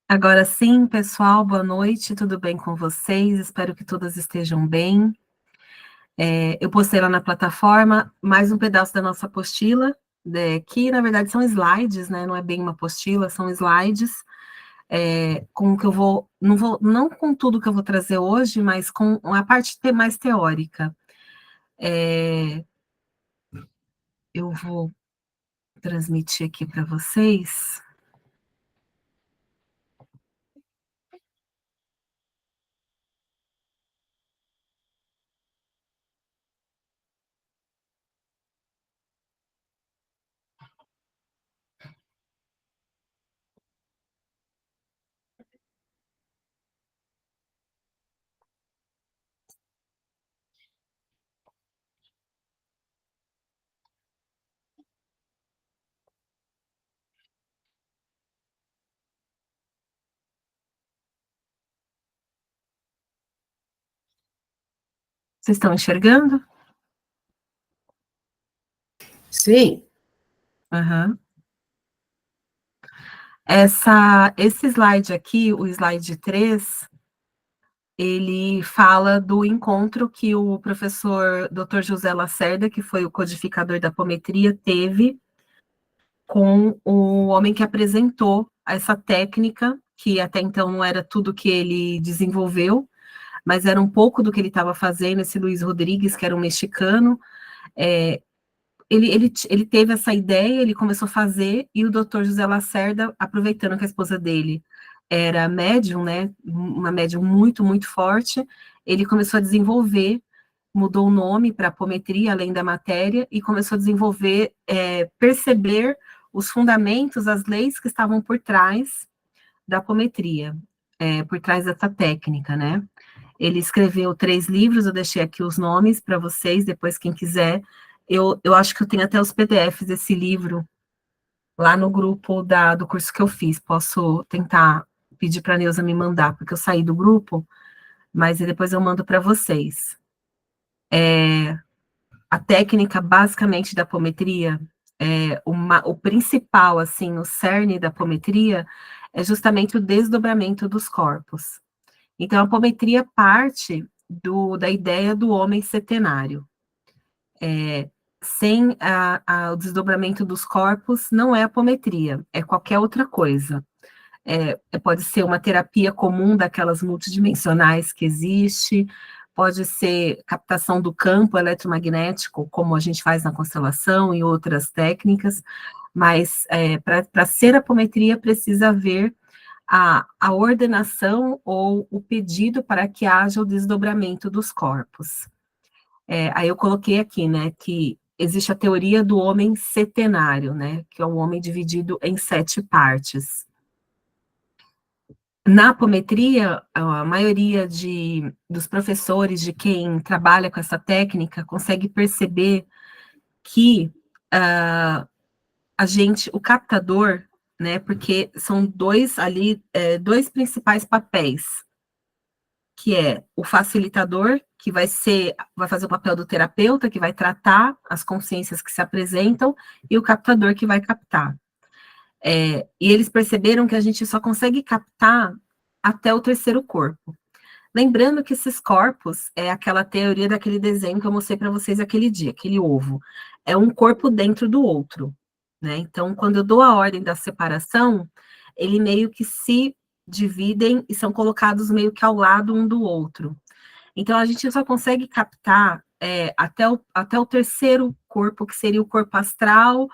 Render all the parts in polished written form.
Agora sim, pessoal, boa noite, tudo bem com vocês? Espero que todas estejam bem. Eu postei lá na plataforma mais um pedaço da nossa apostila, que na verdade são slides, né? Não é bem uma apostila, são slides, com o que eu não com tudo que eu vou trazer hoje, mas com a parte mais teórica. Eu vou transmitir aqui para vocês. Vocês estão enxergando? Sim. Aham. Esse slide aqui, o slide 3, ele fala do encontro que o professor Dr. José Lacerda, que foi o codificador da apometria, teve com o homem que apresentou essa técnica, que até então não era tudo que ele desenvolveu, mas era um pouco do que ele estava fazendo, esse Luiz Rodrigues, que era um mexicano. Ele teve essa ideia, ele começou a fazer, e o doutor José Lacerda, aproveitando que a esposa dele era médium, né, uma médium muito, muito forte, ele começou a desenvolver, mudou o nome para apometria, além da matéria, e começou a desenvolver, perceber os fundamentos, as leis que estavam por trás da apometria, por trás dessa técnica, né. Ele escreveu 3 livros, eu deixei aqui os nomes para vocês, depois quem quiser. Eu acho que eu tenho até os PDFs desse livro lá no grupo do curso que eu fiz. Posso tentar pedir para a Neuza me mandar, porque eu saí do grupo, mas depois eu mando para vocês. A técnica, basicamente, da apometria, o principal, assim, o cerne da apometria, é justamente o desdobramento dos corpos. Então, a apometria parte da ideia do homem setenário. Sem o desdobramento dos corpos, não é apometria, é qualquer outra coisa. Pode ser uma terapia comum daquelas multidimensionais que existe, pode ser captação do campo eletromagnético, como a gente faz na constelação e outras técnicas, mas para ser apometria precisa haver a ordenação ou o pedido para que haja o desdobramento dos corpos. Aí eu coloquei aqui, né, que existe a teoria do homem setenário, né, que é um homem dividido em 7 partes. Na apometria, a maioria dos professores, de quem trabalha com essa técnica, consegue perceber que o captador, né, porque são dois principais papéis, que é o facilitador, que vai fazer o papel do terapeuta, que vai tratar as consciências que se apresentam, e o captador, que vai captar. E eles perceberam que a gente só consegue captar até o terceiro corpo. Lembrando que esses corpos é aquela teoria daquele desenho que eu mostrei para vocês aquele dia, aquele ovo. É um corpo dentro do outro, né? Então, quando eu dou a ordem da separação, ele meio que se dividem e são colocados meio que ao lado um do outro. Então, a gente só consegue captar até o terceiro corpo, que seria o corpo astral,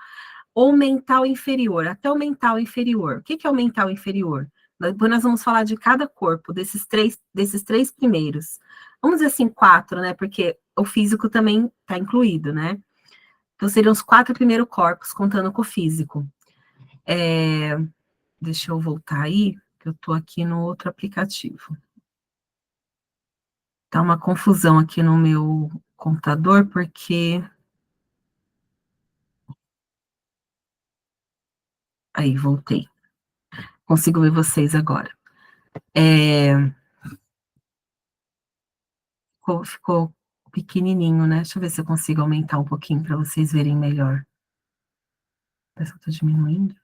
ou mental inferior, até o mental inferior. O que é o mental inferior? Depois nós vamos falar de cada corpo, desses três primeiros. Vamos dizer assim, 4, né? Porque o físico também está incluído, né? Então, seriam os 4 primeiros corpos, contando com o físico. Deixa eu voltar aí, que eu estou aqui no outro aplicativo. Tá uma confusão aqui no meu computador, porque... Aí, voltei. Consigo ver vocês agora. Ficou pequenininho, né? Deixa eu ver se eu consigo aumentar um pouquinho para vocês verem melhor. Parece que eu tô diminuindo.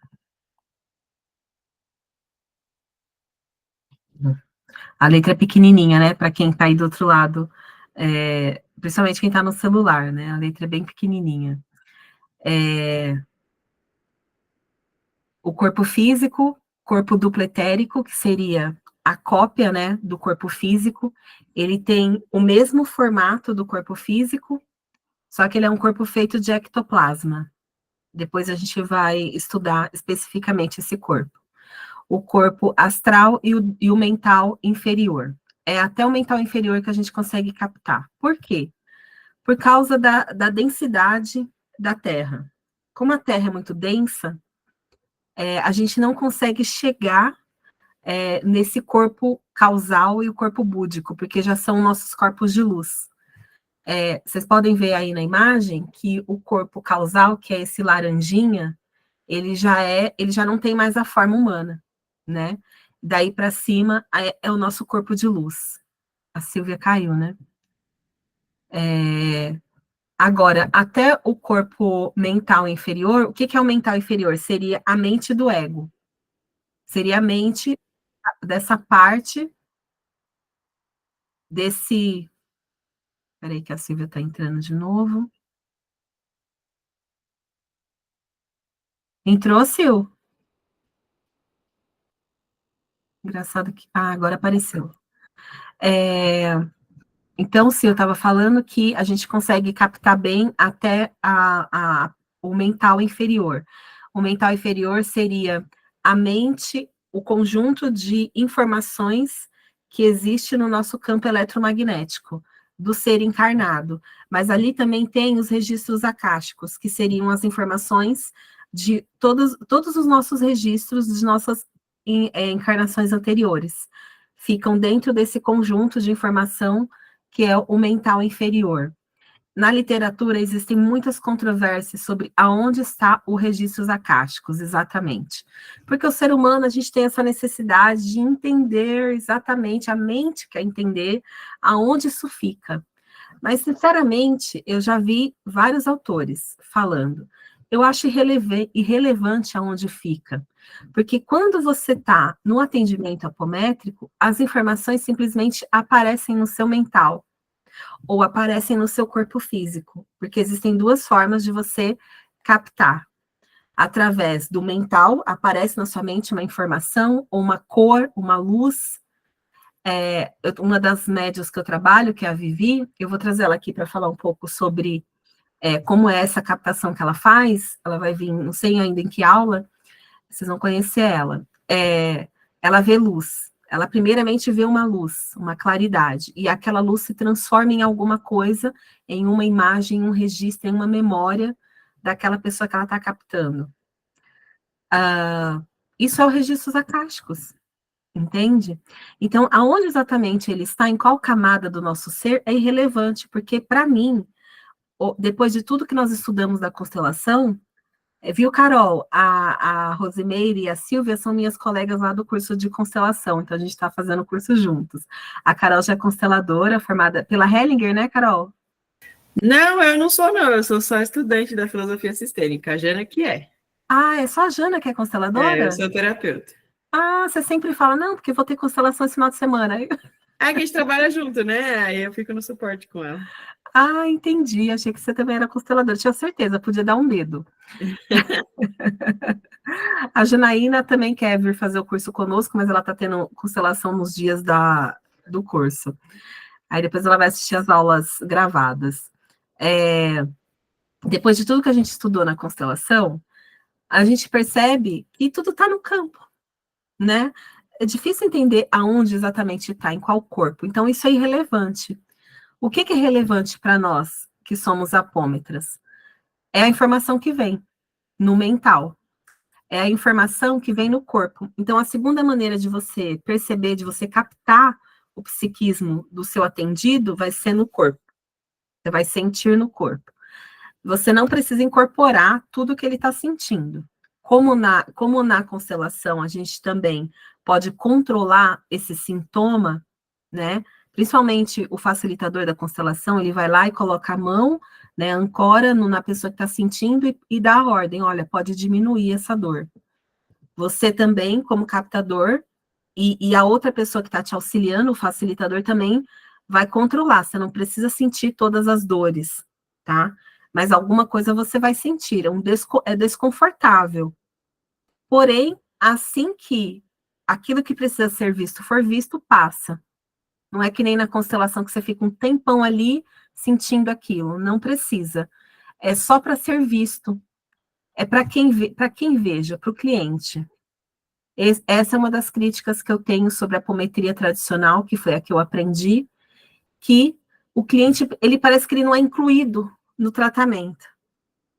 A letra é pequenininha, né? Para quem está aí do outro lado, principalmente quem está no celular, né? A letra é bem pequenininha. O corpo físico, corpo duplo etérico, que seria a cópia, né, do corpo físico. Ele tem o mesmo formato do corpo físico, só que ele é um corpo feito de ectoplasma. Depois a gente vai estudar especificamente esse corpo. O corpo astral e o mental inferior. É até o mental inferior que a gente consegue captar. Por quê? Por causa da densidade da Terra. Como a Terra é muito densa, a gente não consegue chegar nesse corpo causal e o corpo búdico, porque já são nossos corpos de luz. Vocês podem ver aí na imagem que o corpo causal, que é esse laranjinha, ele já não tem mais a forma humana, né? Daí para cima é o nosso corpo de luz. A Silvia caiu, né? Agora, até o corpo mental inferior, o que é o mental inferior? Seria a mente do ego. Seria a mente dessa parte desse. Peraí, que a Silvia está entrando de novo. Entrou, Sil? Engraçado que. Ah, agora apareceu. Então, Sil, eu estava falando que a gente consegue captar bem até o mental inferior. O mental inferior seria a mente, o conjunto de informações que existe no nosso campo eletromagnético do ser encarnado. Mas ali também tem os registros acásticos, que seriam as informações de todos os nossos registros de nossas encarnações anteriores. Ficam dentro desse conjunto de informação que é o mental inferior. Na literatura existem muitas controvérsias sobre aonde está o registros acásticos, exatamente. Porque o ser humano, a gente tem essa necessidade de entender exatamente, a mente quer entender aonde isso fica. Mas, sinceramente, eu já vi vários autores falando. Eu acho irrelevante aonde fica. Porque quando você está no atendimento apométrico, as informações simplesmente aparecem no seu mental ou aparecem no seu corpo físico, porque existem duas formas de você captar. Através do mental, aparece na sua mente uma informação, ou uma cor, uma luz. Uma das médias que eu trabalho, que é a Vivi, eu vou trazer ela aqui para falar um pouco sobre como é essa captação que ela faz. Ela vai vir, não sei ainda em que aula, vocês vão conhecer ela. Ela vê luz. Ela primeiramente vê uma luz, uma claridade, e aquela luz se transforma em alguma coisa, em uma imagem, em um registro, em uma memória daquela pessoa que ela está captando. Isso é o registros acásticos, entende? Então, aonde exatamente ele está, em qual camada do nosso ser, é irrelevante, porque, para mim, depois de tudo que nós estudamos da constelação, viu, Carol? A Rosimeire e a Silvia são minhas colegas lá do curso de constelação, então a gente está fazendo o curso juntos. A Carol já é consteladora, formada pela Hellinger, né, Carol? Não, eu não sou, não. Eu sou só estudante da filosofia sistêmica. A Jana que é. Ah, é só a Jana que é Eu consteladora? sou terapeuta. Ah, você sempre fala, não, porque vou ter constelação esse final de semana. É que a gente trabalha junto, né? Aí eu fico no suporte com ela. Ah, entendi. Achei que você também era consteladora. Tinha certeza, podia dar um dedo. A Janaína também quer vir fazer o curso conosco, mas ela está tendo constelação nos dias do curso. Aí depois ela vai assistir as aulas gravadas. Depois de tudo que a gente estudou na constelação, a gente percebe que tudo está no campo, né? É difícil entender aonde exatamente está, em qual corpo. Então, isso é irrelevante. O que é relevante para nós, que somos apômetras? É a informação que vem no mental. É a informação que vem no corpo. Então, a segunda maneira de você perceber, de você captar o psiquismo do seu atendido, vai ser no corpo. Você vai sentir no corpo. Você não precisa incorporar tudo que ele está sentindo. Como na constelação a gente também pode controlar esse sintoma, né? Principalmente o facilitador da constelação, ele vai lá e coloca a mão, né, ancora na pessoa que está sentindo e dá a ordem, olha, pode diminuir essa dor. Você também, como captador, E a outra pessoa que está te auxiliando, o facilitador, também vai controlar. Você não precisa sentir todas as dores, tá? Mas alguma coisa você vai sentir. É desconfortável. Porém, assim que aquilo que precisa ser visto for visto, passa. Não é que nem na constelação que você fica um tempão ali sentindo aquilo. Não precisa. É só para ser visto. É para quem veja, para o cliente. Essa é uma das críticas que eu tenho sobre a apometria tradicional, que foi a que eu aprendi, que o cliente, ele parece que ele não é incluído no tratamento.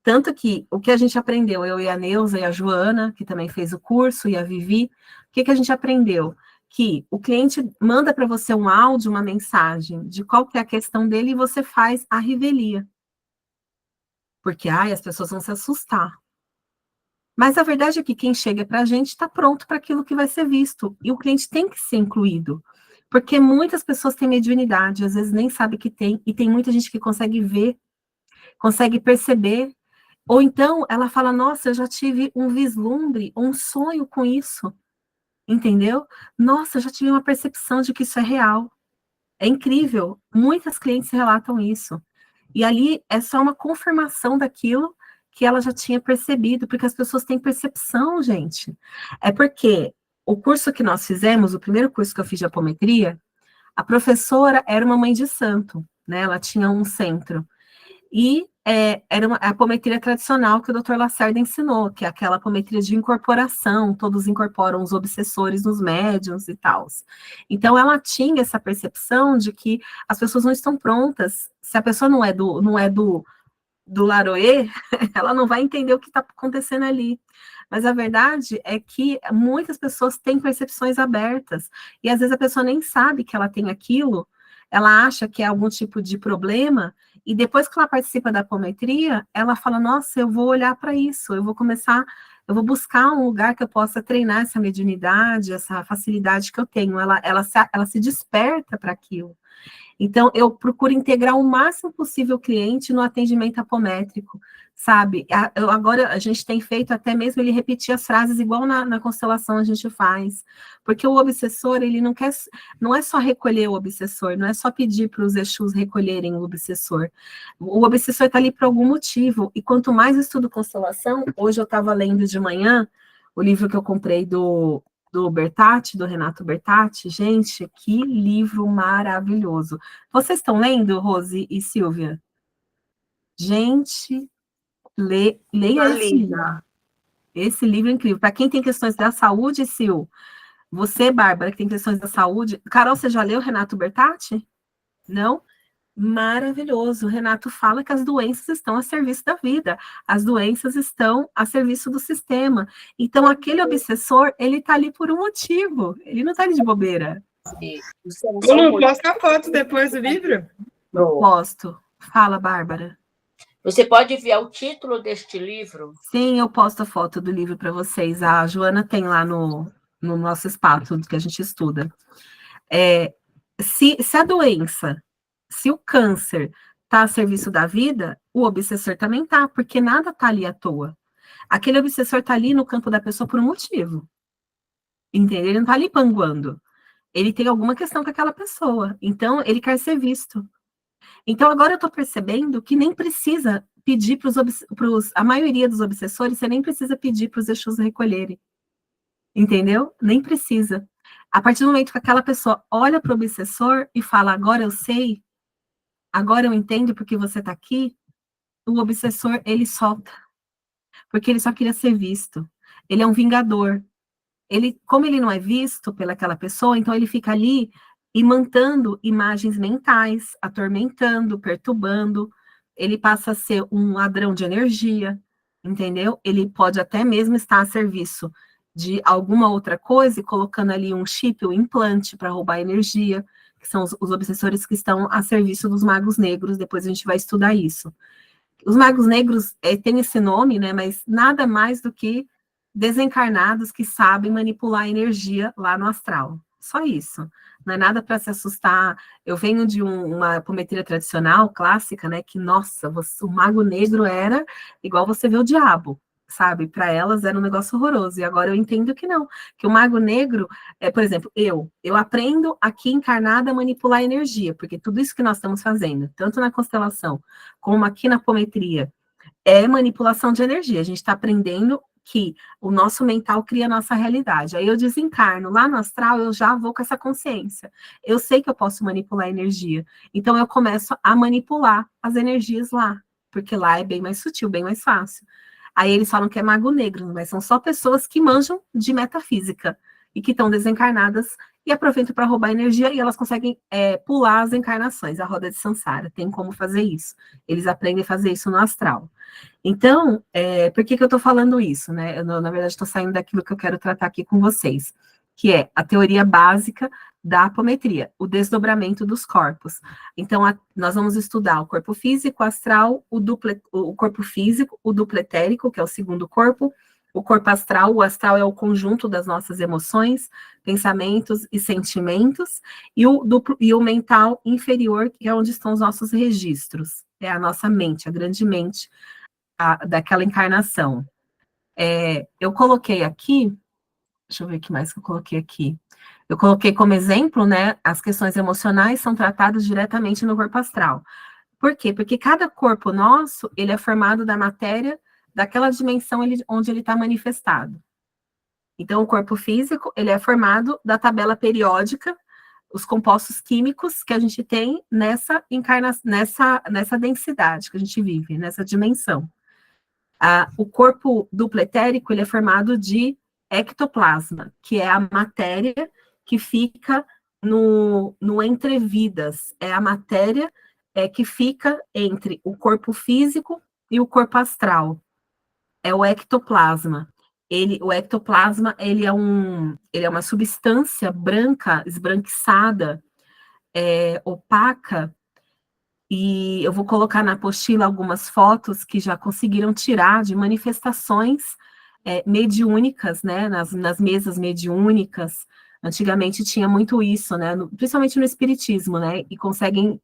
Tanto que o que a gente aprendeu, eu e a Neuza e a Joana, que também fez o curso, e a Vivi, o que a gente aprendeu? Que o cliente manda para você um áudio, uma mensagem de qual que é a questão dele e você faz a revelia. Porque, as pessoas vão se assustar. Mas a verdade é que quem chega para a gente está pronto para aquilo que vai ser visto. E o cliente tem que ser incluído. Porque muitas pessoas têm mediunidade, às vezes nem sabe que tem, e tem muita gente que consegue ver, consegue perceber. Ou então ela fala, nossa, eu já tive um vislumbre, um sonho com isso. Entendeu? Nossa, eu já tive uma percepção de que isso é real. É incrível. Muitas clientes relatam isso. E ali é só uma confirmação daquilo que ela já tinha percebido, porque as pessoas têm percepção, gente. É porque o curso que nós fizemos, o primeiro curso que eu fiz de apometria, a professora era uma mãe de santo, né? Ela tinha um centro. E era a apometria tradicional que o Dr. Lacerda ensinou, que é aquela apometria de incorporação, todos incorporam os obsessores nos médiuns e tal. Então, ela tinha essa percepção de que as pessoas não estão prontas. Se a pessoa não é do Laroê, ela não vai entender o que está acontecendo ali. Mas a verdade é que muitas pessoas têm percepções abertas, e às vezes a pessoa nem sabe que ela tem aquilo, ela acha que é algum tipo de problema, e depois que ela participa da apometria, ela fala, nossa, eu vou olhar para isso, eu vou buscar um lugar que eu possa treinar essa mediunidade, essa facilidade que eu tenho, ela se desperta para aquilo. Então, eu procuro integrar o máximo possível o cliente no atendimento apométrico, sabe? Agora, a gente tem feito até mesmo ele repetir as frases igual na constelação a gente faz, porque o obsessor, ele não é só recolher o obsessor, não é só pedir para os Exus recolherem o obsessor está ali por algum motivo, e quanto mais eu estudo constelação, hoje eu estava lendo de manhã o livro que eu comprei do Bertatti, do Renato Bertatti. Gente, que livro maravilhoso. Vocês estão lendo, Rose e Silvia? Gente, leia esse livro. Esse livro é incrível. Para quem tem questões da saúde, Sil, você, Bárbara, que tem questões da saúde. Carol, você já leu Renato Bertatti? Não? Maravilhoso. O Renato fala que as doenças estão a serviço da vida, as doenças estão a serviço do sistema. Então, aquele obsessor, ele está ali por um motivo, ele não está ali de bobeira. Lu, posta a foto depois do livro? Posto. Fala, Bárbara. Você pode enviar o título deste livro? Sim, eu posto a foto do livro para vocês. A Joana tem lá no nosso espaço que a gente estuda. Se a doença, se o câncer está a serviço da vida, o obsessor também está, porque nada está ali à toa. Aquele obsessor está ali no campo da pessoa por um motivo. Entendeu? Ele não está ali panguando. Ele tem alguma questão com aquela pessoa. Então, ele quer ser visto. Então, agora eu estou percebendo que nem precisa pedir para a maioria dos obsessores, você nem precisa pedir para os Exus recolherem. Entendeu? Nem precisa. A partir do momento que aquela pessoa olha para o obsessor e fala, agora eu sei, agora eu entendo porque você está aqui, o obsessor, ele solta. Porque ele só queria ser visto. Ele é um vingador. Como ele não é visto pelaquela pessoa, então ele fica ali imantando imagens mentais, atormentando, perturbando. Ele passa a ser um ladrão de energia, entendeu? Ele pode até mesmo estar a serviço de alguma outra coisa e colocando ali um chip, um implante para roubar energia, que são os obsessores que estão a serviço dos magos negros. Depois a gente vai estudar isso. Os magos negros têm esse nome, né? Mas nada mais do que desencarnados que sabem manipular a energia lá no astral. Só isso. Não é nada para se assustar. Eu venho de uma apometria tradicional, clássica, né? Que, nossa, o mago negro era igual você vê o diabo. sabe? Para elas era um negócio horroroso. E agora eu entendo que não. Que o mago negro, por exemplo, eu aprendo aqui encarnada a manipular energia, porque tudo isso que nós estamos fazendo, tanto na constelação como aqui na apometria, é manipulação de energia. A gente está aprendendo que o nosso mental cria a nossa realidade. Aí eu desencarno lá no astral, eu já vou com essa consciência. Eu sei que eu posso manipular energia. Então eu começo a manipular as energias lá, porque lá é bem mais sutil, bem mais fácil. Aí eles falam que é mago negro, mas são só pessoas que manjam de metafísica e que estão desencarnadas e aproveitam para roubar energia e elas conseguem pular as encarnações, a roda de Sansara. Tem como fazer isso. Eles aprendem a fazer isso no astral. Então, por que eu estou falando isso, né? Eu, na verdade, estou saindo daquilo que eu quero tratar aqui com vocês, que é a teoria básica da apometria, o desdobramento dos corpos. Então, nós vamos estudar o corpo físico, o astral, o corpo físico, o dupletérico, que é o segundo corpo, o corpo astral. O astral é o conjunto das nossas emoções, pensamentos e sentimentos, e o mental inferior, que é onde estão os nossos registros, é a nossa mente, a grande mente, daquela encarnação. Eu coloquei aqui, deixa eu ver o que mais que eu coloquei aqui. Eu coloquei como exemplo, né, as questões emocionais são tratadas diretamente no corpo astral. Por quê? Porque cada corpo nosso, ele é formado da matéria daquela dimensão onde ele está manifestado. Então, o corpo físico, ele é formado da tabela periódica, os compostos químicos que a gente tem nessa densidade que a gente vive, nessa dimensão. O corpo dupletérico, ele é formado de ectoplasma, que é a matéria que fica no entrevidas, é a matéria que fica entre o corpo físico e o corpo astral, é o ectoplasma. O ectoplasma, ele é uma substância branca, esbranquiçada, opaca, e eu vou colocar na apostila algumas fotos que já conseguiram tirar de manifestações mediúnicas, né, nas mesas mediúnicas. Antigamente tinha muito isso, né, principalmente no espiritismo, né, e conseguem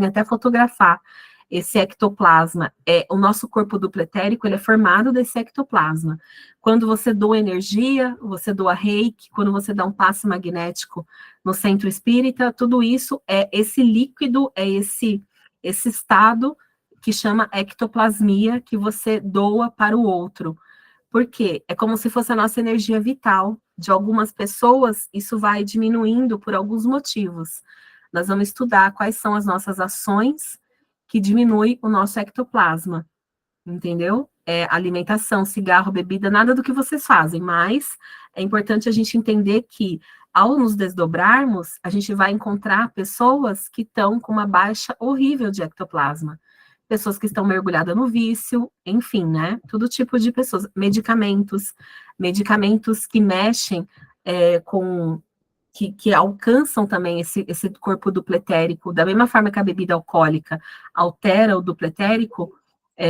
até fotografar esse ectoplasma. O nosso corpo dupletérico, ele é formado desse ectoplasma. Quando você doa energia, você doa reiki, quando você dá um passe magnético no centro espírita, tudo isso é esse líquido, esse estado que chama ectoplasmia, que você doa para o outro. Por quê? É como se fosse a nossa energia vital. De algumas pessoas, isso vai diminuindo por alguns motivos. Nós vamos estudar quais são as nossas ações que diminuem o nosso ectoplasma, entendeu? Alimentação, cigarro, bebida, nada do que vocês fazem, mas é importante a gente entender que, ao nos desdobrarmos, a gente vai encontrar pessoas que estão com uma baixa horrível de ectoplasma, pessoas que estão mergulhadas no vício, enfim, né? Todo tipo de pessoas. Medicamentos que mexem que alcançam também esse corpo dupletérico, da mesma forma que a bebida alcoólica altera o dupletérico,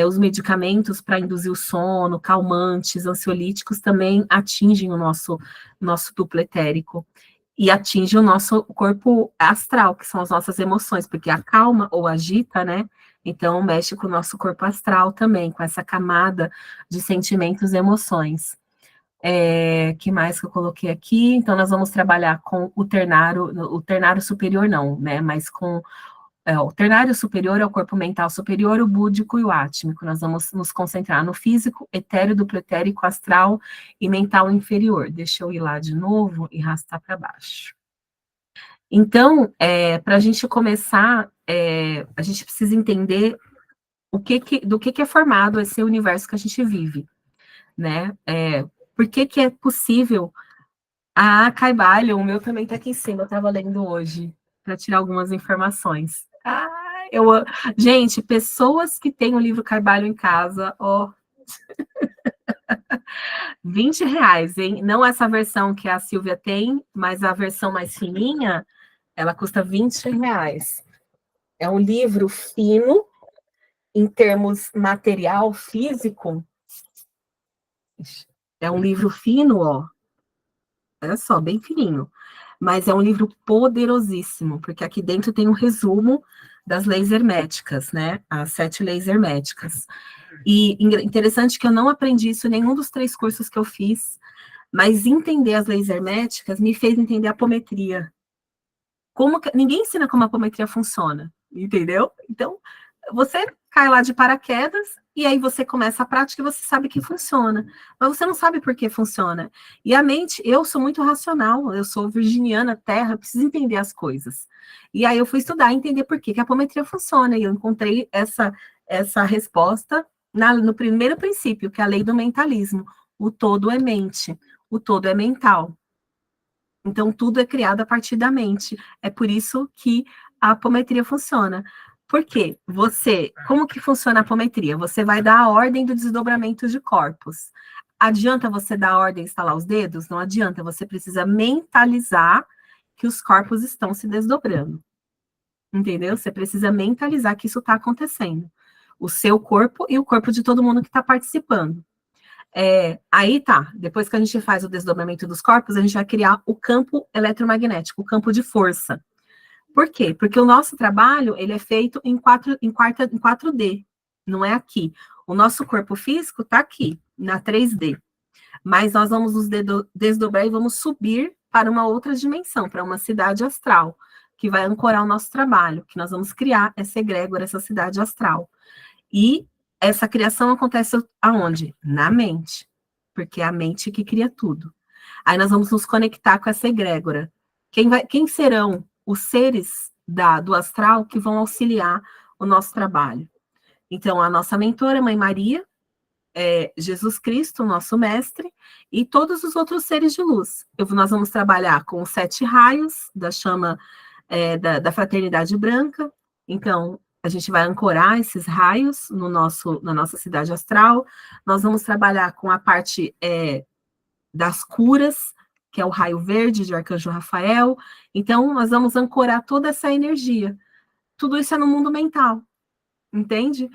os medicamentos para induzir o sono, calmantes, ansiolíticos, também atingem o nosso dupletérico. E atinge o nosso corpo astral, que são as nossas emoções, porque acalma ou agita, né? Então, mexe com o nosso corpo astral também, com essa camada de sentimentos e emoções. Que mais que eu coloquei aqui? Então, nós vamos trabalhar com o ternário superior não, né? Mas com o ternário superior é o corpo mental superior, o búdico e o átmico. Nós vamos nos concentrar no físico, etéreo, dupletérico, astral e mental inferior. Deixa eu ir lá de novo e arrastar para baixo. Então, para a gente começar, a gente precisa entender do que é formado esse universo que a gente vive, né? Por que é possível... Caibalion, o meu também está aqui em cima, eu estava lendo hoje, para tirar algumas informações. Gente, pessoas que têm o livro Caibalion em casa, R$20, hein? Não essa versão que a Silvia tem, mas a versão mais fininha, ela custa R$20. É um livro fino, em termos material, físico. É um livro fino, olha só, bem fininho. Mas é um livro poderosíssimo, porque aqui dentro tem um resumo das leis herméticas, né? As 7 leis herméticas. E interessante que eu não aprendi isso em nenhum dos 3 cursos que eu fiz, mas entender as leis herméticas me fez entender a apometria. Ninguém ensina como a apometria funciona, entendeu? Então, você cai lá de paraquedas e aí você começa a prática e você sabe que funciona, mas você não sabe por que funciona. E a mente, eu sou muito racional, eu sou virginiana, terra, eu preciso entender as coisas. E aí eu fui estudar, entender por que a apometria funciona, e eu encontrei essa resposta no primeiro princípio, que é a lei do mentalismo. O todo é mente, o todo é mental. Então, tudo é criado a partir da mente. É por isso que a apometria funciona. Por quê? Como que funciona a apometria? Você vai dar a ordem do desdobramento de corpos. Adianta você dar a ordem e estalar os dedos? Não adianta, você precisa mentalizar que os corpos estão se desdobrando. Entendeu? Você precisa mentalizar que isso está acontecendo. O seu corpo e o corpo de todo mundo que está participando. Aí tá, depois que a gente faz o desdobramento dos corpos, a gente vai criar o campo eletromagnético, o campo de força. Por quê? Porque o nosso trabalho, ele é feito em 4D, não é aqui. O nosso corpo físico está aqui, na 3D. Mas nós vamos nos desdobrar e vamos subir para uma outra dimensão, para uma cidade astral, que vai ancorar o nosso trabalho, que nós vamos criar essa egrégora, essa cidade astral. E essa criação acontece aonde? Na mente, porque é a mente que cria tudo. Aí nós vamos nos conectar com essa egrégora. Quem serão os seres do astral que vão auxiliar o nosso trabalho? Então, a nossa mentora, Mãe Maria, Jesus Cristo, nosso mestre, e todos os outros seres de luz. Nós vamos trabalhar com os 7 raios da chama da fraternidade branca. Então, a gente vai ancorar esses raios na nossa cidade astral. Nós vamos trabalhar com a parte das curas, que é o raio verde de Arcanjo Rafael. Então, nós vamos ancorar toda essa energia. Tudo isso é no mundo mental, entende?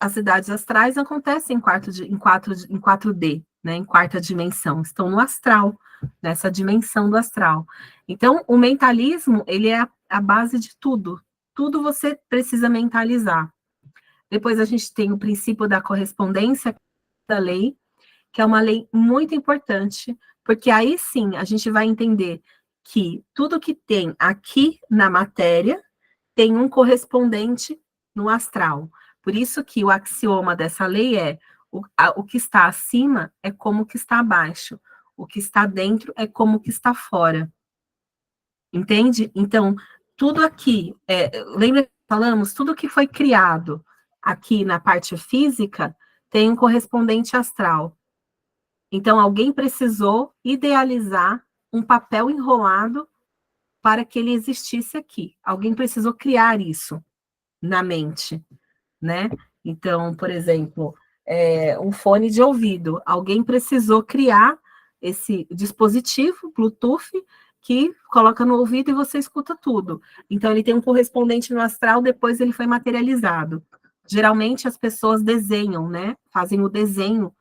As cidades astrais acontecem em 4D, né, em 4ª dimensão. Estão no astral, nessa dimensão do astral. Então, o mentalismo, ele é a base de tudo. Tudo você precisa mentalizar. Depois a gente tem o princípio da correspondência da lei, que é uma lei muito importante, porque aí sim a gente vai entender que tudo que tem aqui na matéria tem um correspondente no astral. Por isso que o axioma dessa lei é o que está acima é como o que está abaixo, o que está dentro é como o que está fora. Entende? Então, tudo aqui, lembra que falamos, tudo que foi criado aqui na parte física tem um correspondente astral. Então, alguém precisou idealizar um papel enrolado para que ele existisse aqui. Alguém precisou criar isso na mente, né? Então, por exemplo, um fone de ouvido. Alguém precisou criar esse dispositivo Bluetooth que coloca no ouvido e você escuta tudo. Então, ele tem um correspondente no astral, depois ele foi materializado. Geralmente, as pessoas desenham, né? Fazem o desenho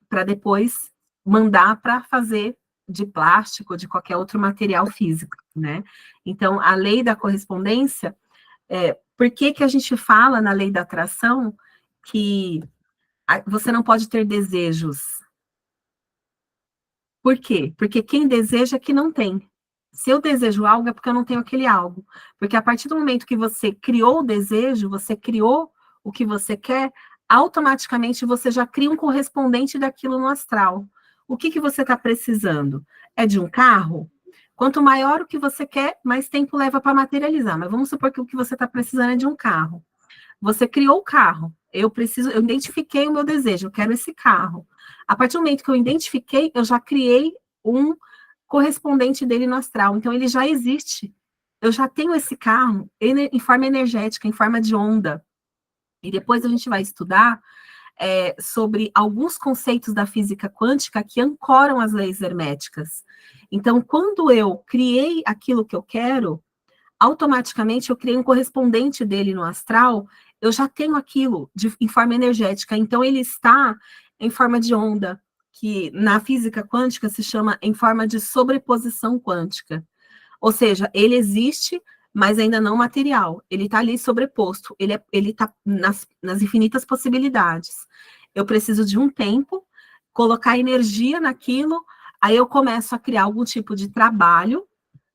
para depois mandar para fazer de plástico, de qualquer outro material físico, né? Então, a lei da correspondência, por que a gente fala na lei da atração que você não pode ter desejos? Por quê? Porque quem deseja é que não tem. Se eu desejo algo, é porque eu não tenho aquele algo. Porque a partir do momento que você criou o desejo, você criou o que você quer, automaticamente você já cria um correspondente daquilo no astral. O que você está precisando? É de um carro? Quanto maior o que você quer, mais tempo leva para materializar. Mas vamos supor que o que você está precisando é de um carro. Você criou o carro. Eu identifiquei o meu desejo, eu quero esse carro. A partir do momento que eu identifiquei, eu já criei um correspondente dele no astral. Então, ele já existe. Eu já tenho esse carro em forma energética, em forma de onda. E depois a gente vai estudar sobre alguns conceitos da física quântica que ancoram as leis herméticas. Então, quando eu criei aquilo que eu quero, automaticamente eu criei um correspondente dele no astral, eu já tenho aquilo em forma energética. Então, ele está em forma de onda, que na física quântica se chama em forma de sobreposição quântica. Ou seja, ele existe, mas ainda não material. Ele está ali sobreposto, ele está nas infinitas possibilidades. Eu preciso de um tempo, colocar energia naquilo, aí eu começo a criar algum tipo de trabalho,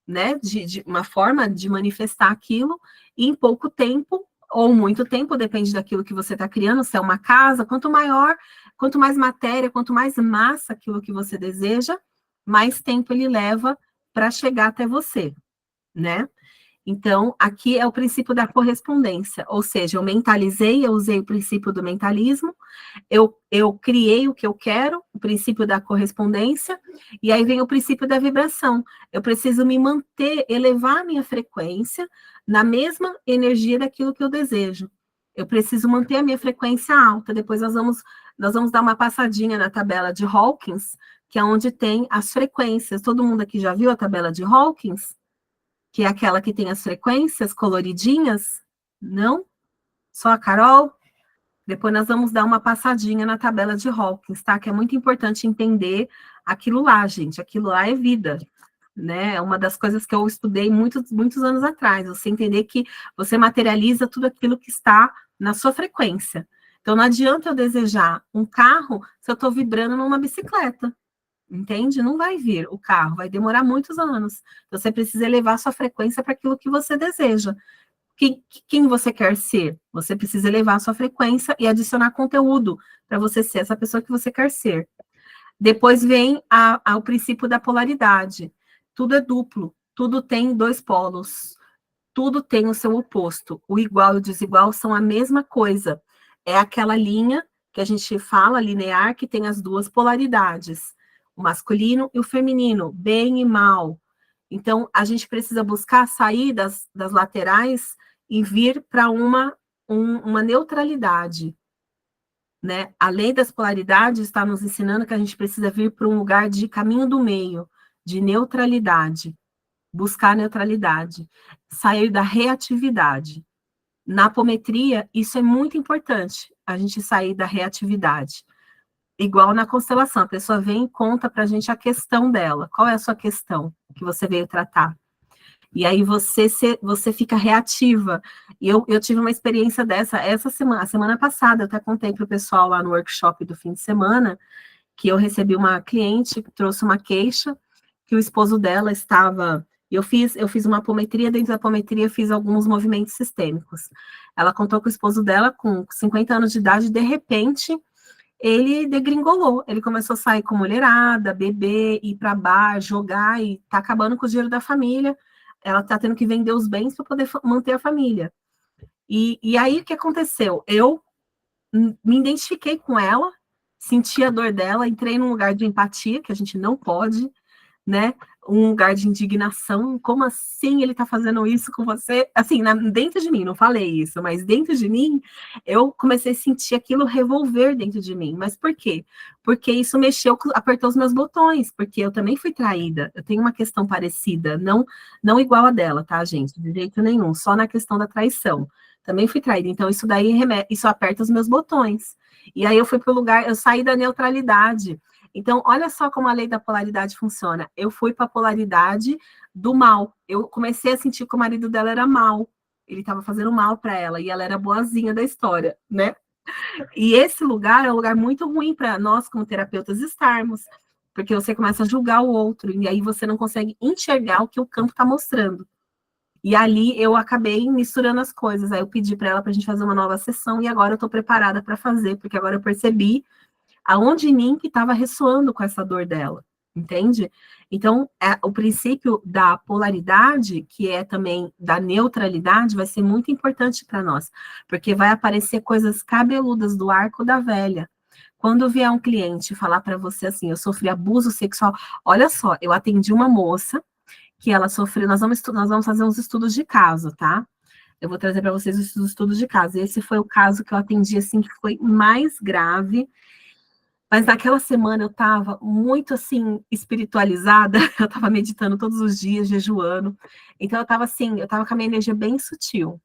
né, de uma forma de manifestar aquilo, e em pouco tempo, ou muito tempo, depende daquilo que você está criando, se é uma casa, quanto mais matéria, quanto mais massa aquilo que você deseja, mais tempo ele leva para chegar até você, né? Então, aqui é o princípio da correspondência, ou seja, eu mentalizei, eu usei o princípio do mentalismo, eu criei o que eu quero, o princípio da correspondência, e aí vem o princípio da vibração. Eu preciso me manter, elevar a minha frequência na mesma energia daquilo que eu desejo. Eu preciso manter a minha frequência alta. Depois nós vamos dar uma passadinha na tabela de Hawkins, que é onde tem as frequências. Todo mundo aqui já viu a tabela de Hawkins? Que é aquela que tem as frequências coloridinhas? Não? Só a Carol? Depois nós vamos dar uma passadinha na tabela de Hawkins, tá? Que é muito importante entender aquilo lá, gente. Aquilo lá é vida, né? É uma das coisas que eu estudei muitos anos atrás. Você entender que você materializa tudo aquilo que está na sua frequência. Então, não adianta eu desejar um carro se eu estou vibrando numa bicicleta. Entende? Não vai vir o carro, vai demorar muitos anos. Você precisa elevar sua frequência para aquilo que você deseja. Quem você quer ser? Você precisa elevar a sua frequência e adicionar conteúdo para você ser essa pessoa que você quer ser. Depois vem o princípio da polaridade. Tudo é duplo, tudo tem dois polos, tudo tem o seu oposto. O igual e o desigual são a mesma coisa. É aquela linha que a gente fala, linear, que tem as duas polaridades, o masculino e o feminino, bem e mal. Então, a gente precisa buscar sair das laterais e vir para uma neutralidade, né? A lei das polaridades está nos ensinando que a gente precisa vir para um lugar de caminho do meio, de neutralidade, buscar neutralidade, sair da reatividade. Na apometria, isso é muito importante, a gente sair da reatividade. Igual na constelação, a pessoa vem e conta para a gente a questão dela. Qual é a sua questão que você veio tratar? E aí você fica reativa. E eu tive uma experiência dessa essa semana, a semana passada, eu até contei para o pessoal lá no workshop do fim de semana, que eu recebi uma cliente que trouxe uma queixa, que o esposo dela estava... Eu fiz uma apometria, dentro da apometria fiz alguns movimentos sistêmicos. Ela contou que o esposo dela, com 50 anos de idade, de repente, ele degringolou. Ele começou a sair com mulherada, beber, ir para bar, jogar, e tá acabando com o dinheiro da família. Ela tá tendo que vender os bens para poder manter a família. E aí, o que aconteceu? Eu me identifiquei com ela, senti a dor dela, entrei num lugar de empatia, que a gente não pode, né? Um lugar de indignação. Como assim ele tá fazendo isso com você? Assim, dentro de mim, não falei isso, mas dentro de mim, eu comecei a sentir aquilo revolver dentro de mim. Mas por quê? Porque isso apertou os meus botões, porque eu também fui traída. Eu tenho uma questão parecida, não igual a dela, tá, gente? De jeito nenhum, só na questão da traição. Também fui traída, então isso daí isso aperta os meus botões. E aí eu fui para o lugar, eu saí da neutralidade. Então, olha só como a lei da polaridade funciona. Eu fui para a polaridade do mal. Eu comecei a sentir que o marido dela era mal. Ele estava fazendo mal para ela e ela era boazinha da história, né? E esse lugar é um lugar muito ruim para nós, como terapeutas, estarmos, porque você começa a julgar o outro e aí você não consegue enxergar o que o campo está mostrando. E ali eu acabei misturando as coisas. Aí eu pedi para ela para a gente fazer uma nova sessão e agora eu estou preparada para fazer, porque agora eu percebi aonde em mim que estava ressoando com essa dor dela, entende? Então, o princípio da polaridade, que é também da neutralidade, vai ser muito importante para nós, porque vai aparecer coisas cabeludas do arco da velha. Quando vier um cliente falar para você assim, eu sofri abuso sexual, olha só, eu atendi uma moça que ela sofreu, nós vamos fazer uns estudos de caso, tá? Eu vou trazer para vocês os estudos de caso. Esse foi o caso que eu atendi, assim, que foi mais grave. Mas naquela semana eu estava muito, assim, espiritualizada, eu estava meditando todos os dias, jejuando, então eu estava assim, eu estava com a minha energia bem sutil.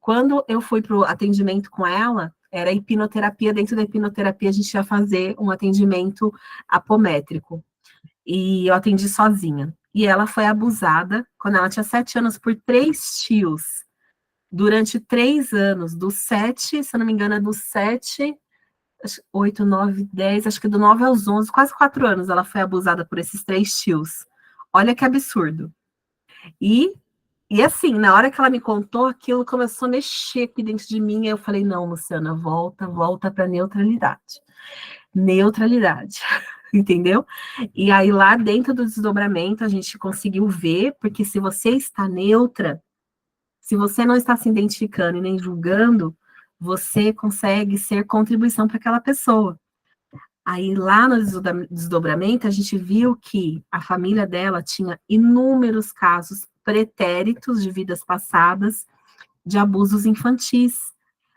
Quando eu fui para o atendimento com ela, era hipnoterapia, dentro da hipnoterapia a gente ia fazer um atendimento apométrico, e eu atendi sozinha. e ela foi abusada quando ela tinha 7 anos por 3 tios. Durante 3 anos, dos 7, se eu não me engano, é dos 7, 8, 9, 10, acho que do 9 aos 11, quase 4 anos, ela foi abusada por esses 3 tios. Olha que absurdo. E assim, na hora que ela me contou, aquilo começou a mexer aqui dentro de mim, aí eu falei, não, Luciana, volta para neutralidade. Neutralidade, entendeu? E aí lá dentro do desdobramento a gente conseguiu ver, porque se você está neutra, se você não está se identificando e nem julgando, você consegue ser contribuição para aquela pessoa. Aí lá no desdobramento a gente viu que a família dela tinha inúmeros casos pretéritos de vidas passadas de abusos infantis.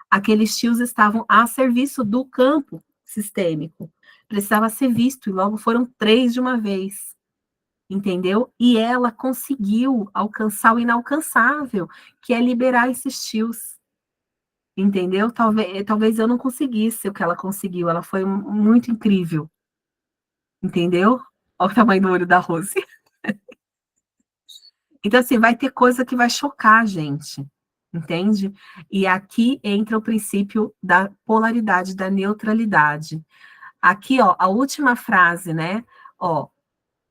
Aqueles tios estavam a serviço do campo sistêmico. Precisava ser visto, e logo foram 3 de uma vez. Entendeu? E ela conseguiu alcançar o inalcançável, que é liberar esses tios. Entendeu? Talvez eu não conseguisse o que ela conseguiu. Ela foi muito incrível. Entendeu? Olha o tamanho do olho da Rose. Então, assim, vai ter coisa que vai chocar a gente, entende? E aqui entra o princípio da polaridade, da neutralidade. Aqui, ó, a última frase, né? Ó,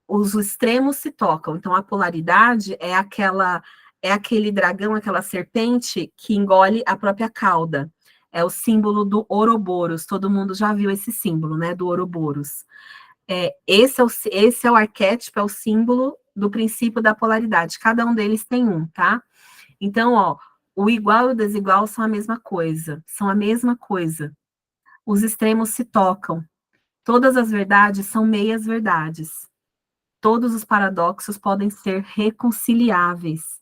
os extremos se tocam. Então, a polaridade é aquele dragão, aquela serpente que engole a própria cauda. É o símbolo do Ouroboros. Todo mundo já viu esse símbolo, né? Do Ouroboros. Esse é o arquétipo, é o símbolo do princípio da polaridade. Cada um deles tem um, tá? Então, ó, o igual e o desigual são a mesma coisa. São a mesma coisa. Os extremos se tocam. Todas as verdades são meias verdades. Todos os paradoxos podem ser reconciliáveis.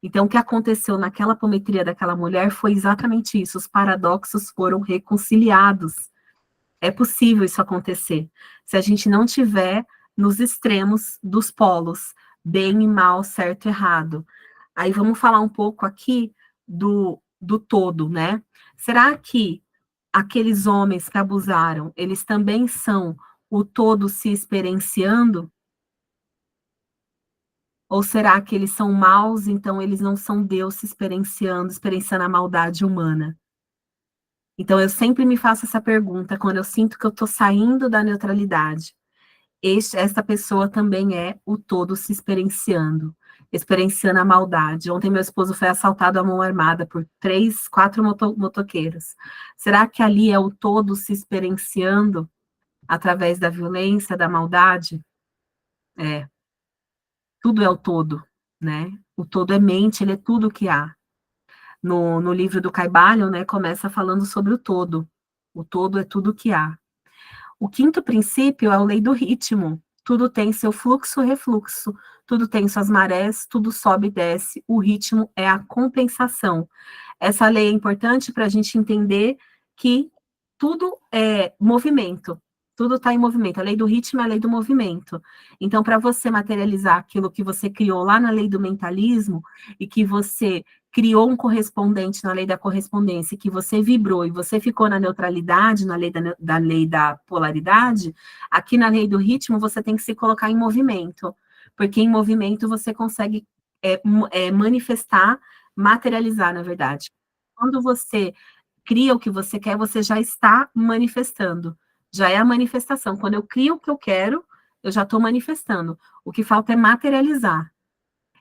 Então, o que aconteceu naquela apometria daquela mulher foi exatamente isso. Os paradoxos foram reconciliados. É possível isso acontecer. Se a gente não tiver nos extremos dos polos, bem e mal, certo e errado. Aí vamos falar um pouco aqui do todo, né? Será que aqueles homens que abusaram, eles também são o todo se experienciando? Ou será que eles são maus, então eles não são Deus se experienciando a maldade humana? Então eu sempre me faço essa pergunta quando eu sinto que eu estou saindo da neutralidade. Essa pessoa também é o todo se experienciando a maldade. Ontem meu esposo foi assaltado à mão armada por 3, 4 motoqueiros. Será que ali é o todo se experienciando através da violência, da maldade? É, tudo é o todo, né? O todo é mente, ele é tudo que há. No livro do Caibalion, né, começa falando sobre o todo. O todo é tudo que há. O quinto princípio é a lei do ritmo. Tudo tem seu fluxo e refluxo, tudo tem suas marés, tudo sobe e desce. O ritmo é a compensação. Essa lei é importante para a gente entender que tudo é movimento, tudo está em movimento. A lei do ritmo é a lei do movimento. Então, para você materializar aquilo que você criou lá na lei do mentalismo e que você criou um correspondente na lei da correspondência, que você vibrou e você ficou na neutralidade, na lei da lei da polaridade, aqui na lei do ritmo você tem que se colocar em movimento, porque em movimento você consegue manifestar, materializar, na verdade. Quando você cria o que você quer, você já está manifestando, já é a manifestação. Quando eu crio o que eu quero, eu já estou manifestando. O que falta é materializar.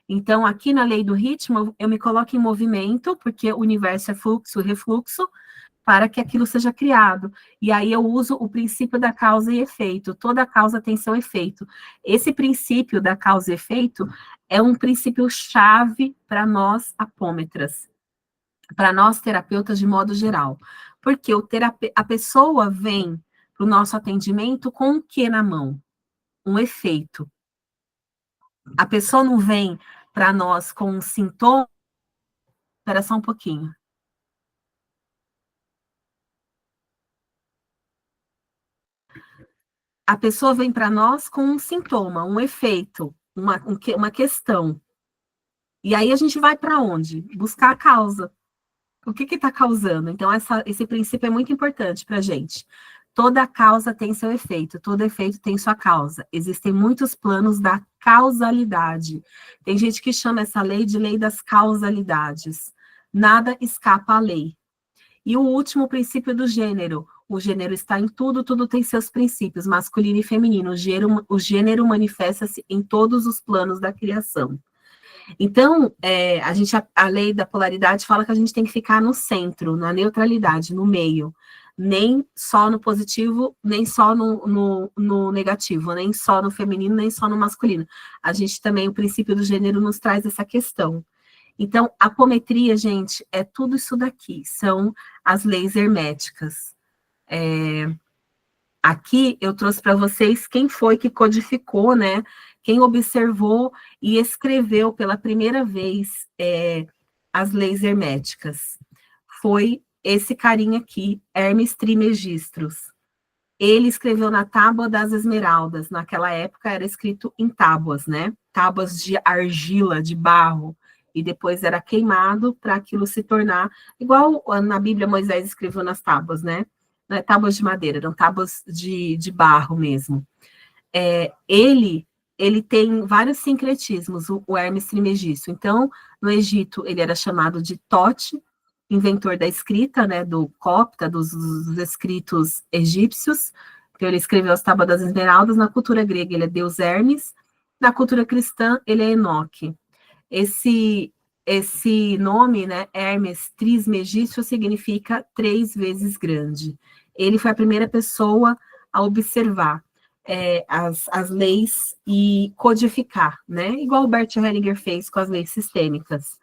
Então, aqui na lei do ritmo, eu me coloco em movimento, porque o universo é fluxo e refluxo, para que aquilo seja criado. E aí eu uso o princípio da causa e efeito. Toda causa tem seu efeito. Esse princípio da causa e efeito é um princípio chave para nós apômetras, para nós terapeutas de modo geral. Porque a pessoa vem para o nosso atendimento com o que na mão? Um efeito. A pessoa não vem para nós com um sintoma. Espera só um pouquinho. A pessoa vem para nós com um sintoma, um efeito, uma questão. E aí a gente vai para onde? Buscar a causa. O que está causando? Então, esse princípio é muito importante para a gente. Toda causa tem seu efeito, todo efeito tem sua causa. Existem muitos planos da causalidade. Tem gente que chama essa lei de lei das causalidades. Nada escapa à lei. E o último princípio do gênero. O gênero está em tudo, tudo tem seus princípios, masculino e feminino. O gênero manifesta-se em todos os planos da criação. Então, a lei da polaridade fala que a gente tem que ficar no centro, na neutralidade, no meio. Nem só no positivo, nem só no negativo, nem só no feminino, nem só no masculino. A gente também, o princípio do gênero nos traz essa questão. Então, a apometria, gente, é tudo isso daqui, são as leis herméticas. Aqui eu trouxe para vocês quem foi que codificou, né? Quem observou e escreveu pela primeira vez as leis herméticas. Foi esse carinha aqui, Hermes Trismegistus. Ele escreveu na Tábua das Esmeraldas. Naquela época era escrito em tábuas, né? Tábuas de argila, de barro. E depois era queimado para aquilo se tornar... Igual na Bíblia Moisés escreveu nas tábuas, né? Não é tábuas de madeira, eram tábuas de barro mesmo. Ele tem vários sincretismos, o Hermes Trismegisto. Então, no Egito, ele era chamado de Tote, inventor da escrita, né, do copta, dos escritos egípcios. Então, ele escreveu as Tábuas das Esmeraldas. Na cultura grega, ele é Deus Hermes. Na cultura cristã, ele é Enoque. Esse nome, né, Hermes Trismegisto, significa 3 vezes grande. Ele foi a primeira pessoa a observar as leis e codificar, né? Igual o Bert Hellinger fez com as leis sistêmicas.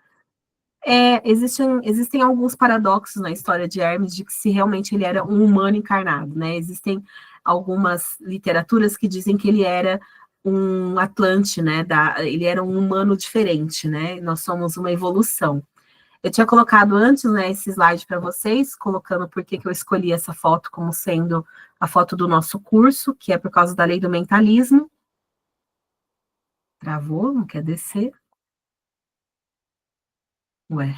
Existem alguns paradoxos na história de Hermes de que se realmente ele era um humano encarnado, né? Existem algumas literaturas que dizem que ele era um Atlante, né? Ele era um humano diferente, né? Nós somos uma evolução. Eu tinha colocado antes, né, esse slide para vocês, colocando por que eu escolhi essa foto como sendo a foto do nosso curso, que é por causa da lei do mentalismo. Travou, não quer descer? Ué.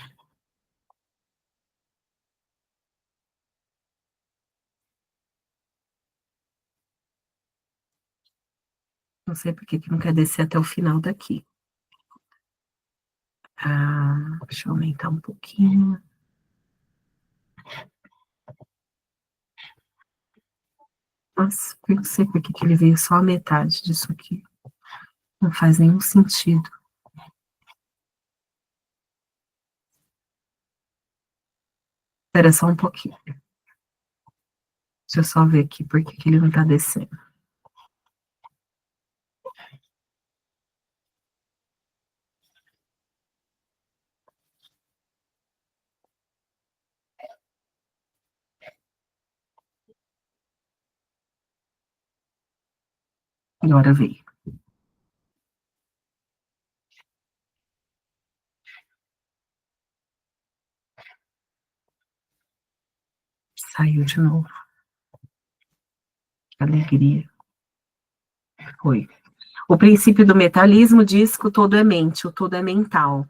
Não sei por que não quer descer até o final daqui. Deixa eu aumentar um pouquinho. Nossa, eu não sei por que ele veio só a metade disso aqui. Não faz nenhum sentido. Espera só um pouquinho. Deixa eu só ver aqui por que ele não está descendo. Agora veio. Saiu de novo. Que alegria. Foi. O princípio do metalismo diz que o todo é mente, o todo é mental.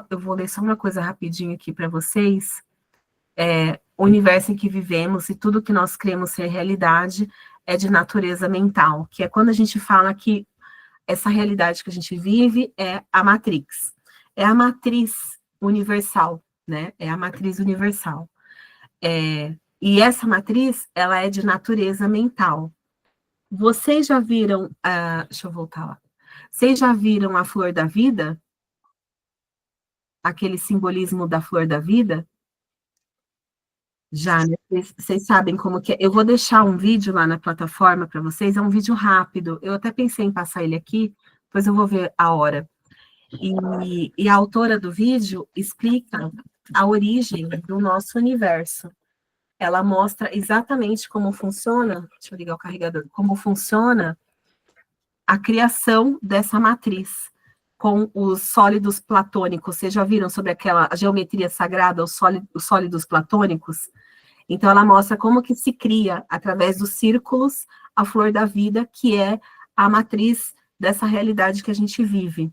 Eu vou ler só uma coisa rapidinho aqui para vocês. O universo em que vivemos e tudo que nós cremos ser realidade é de natureza mental, que é quando a gente fala que essa realidade que a gente vive é a Matrix. É a matriz universal, né? É a matriz universal. E essa matriz, ela é de natureza mental. Vocês já viram, deixa eu voltar lá. Vocês já viram a flor da vida? Aquele simbolismo da flor da vida? Já, né? Vocês sabem como que é. Eu vou deixar um vídeo lá na plataforma para vocês, é um vídeo rápido. Eu até pensei em passar ele aqui, depois eu vou ver a hora. E a autora do vídeo explica a origem do nosso universo. Ela mostra exatamente como funciona, deixa eu ligar o carregador, como funciona a criação dessa matriz com os sólidos platônicos. Vocês já viram sobre aquela geometria sagrada, os sólidos platônicos? Então, ela mostra como que se cria, através dos círculos, a flor da vida, que é a matriz dessa realidade que a gente vive.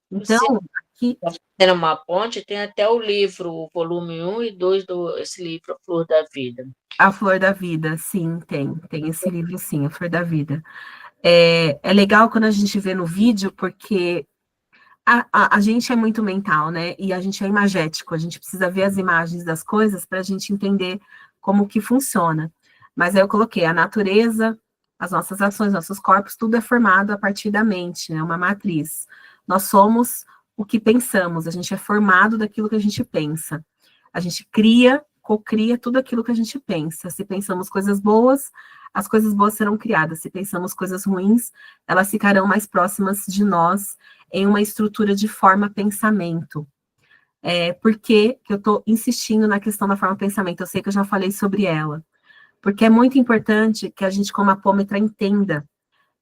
Então, que Tem uma ponte, tem até o livro, o volume 1 e 2 esse livro, A Flor da Vida. A Flor da Vida, sim, tem esse livro, sim, A Flor da Vida. É legal quando a gente vê no vídeo, porque a gente é muito mental, né? E a gente é imagético, a gente precisa ver as imagens das coisas para a gente entender como que funciona. Mas aí eu coloquei a natureza, as nossas ações, nossos corpos, tudo é formado a partir da mente, né? Uma matriz. Nós somos o que pensamos, a gente é formado daquilo que a gente pensa. A gente cria, cocria tudo aquilo que a gente pensa. Se pensamos coisas boas, as coisas boas serão criadas. Se pensamos coisas ruins, elas ficarão mais próximas de nós em uma estrutura de forma-pensamento. Por que eu estou insistindo na questão da forma-pensamento? Eu sei que eu já falei sobre ela. Porque é muito importante que a gente, como apômetra, entenda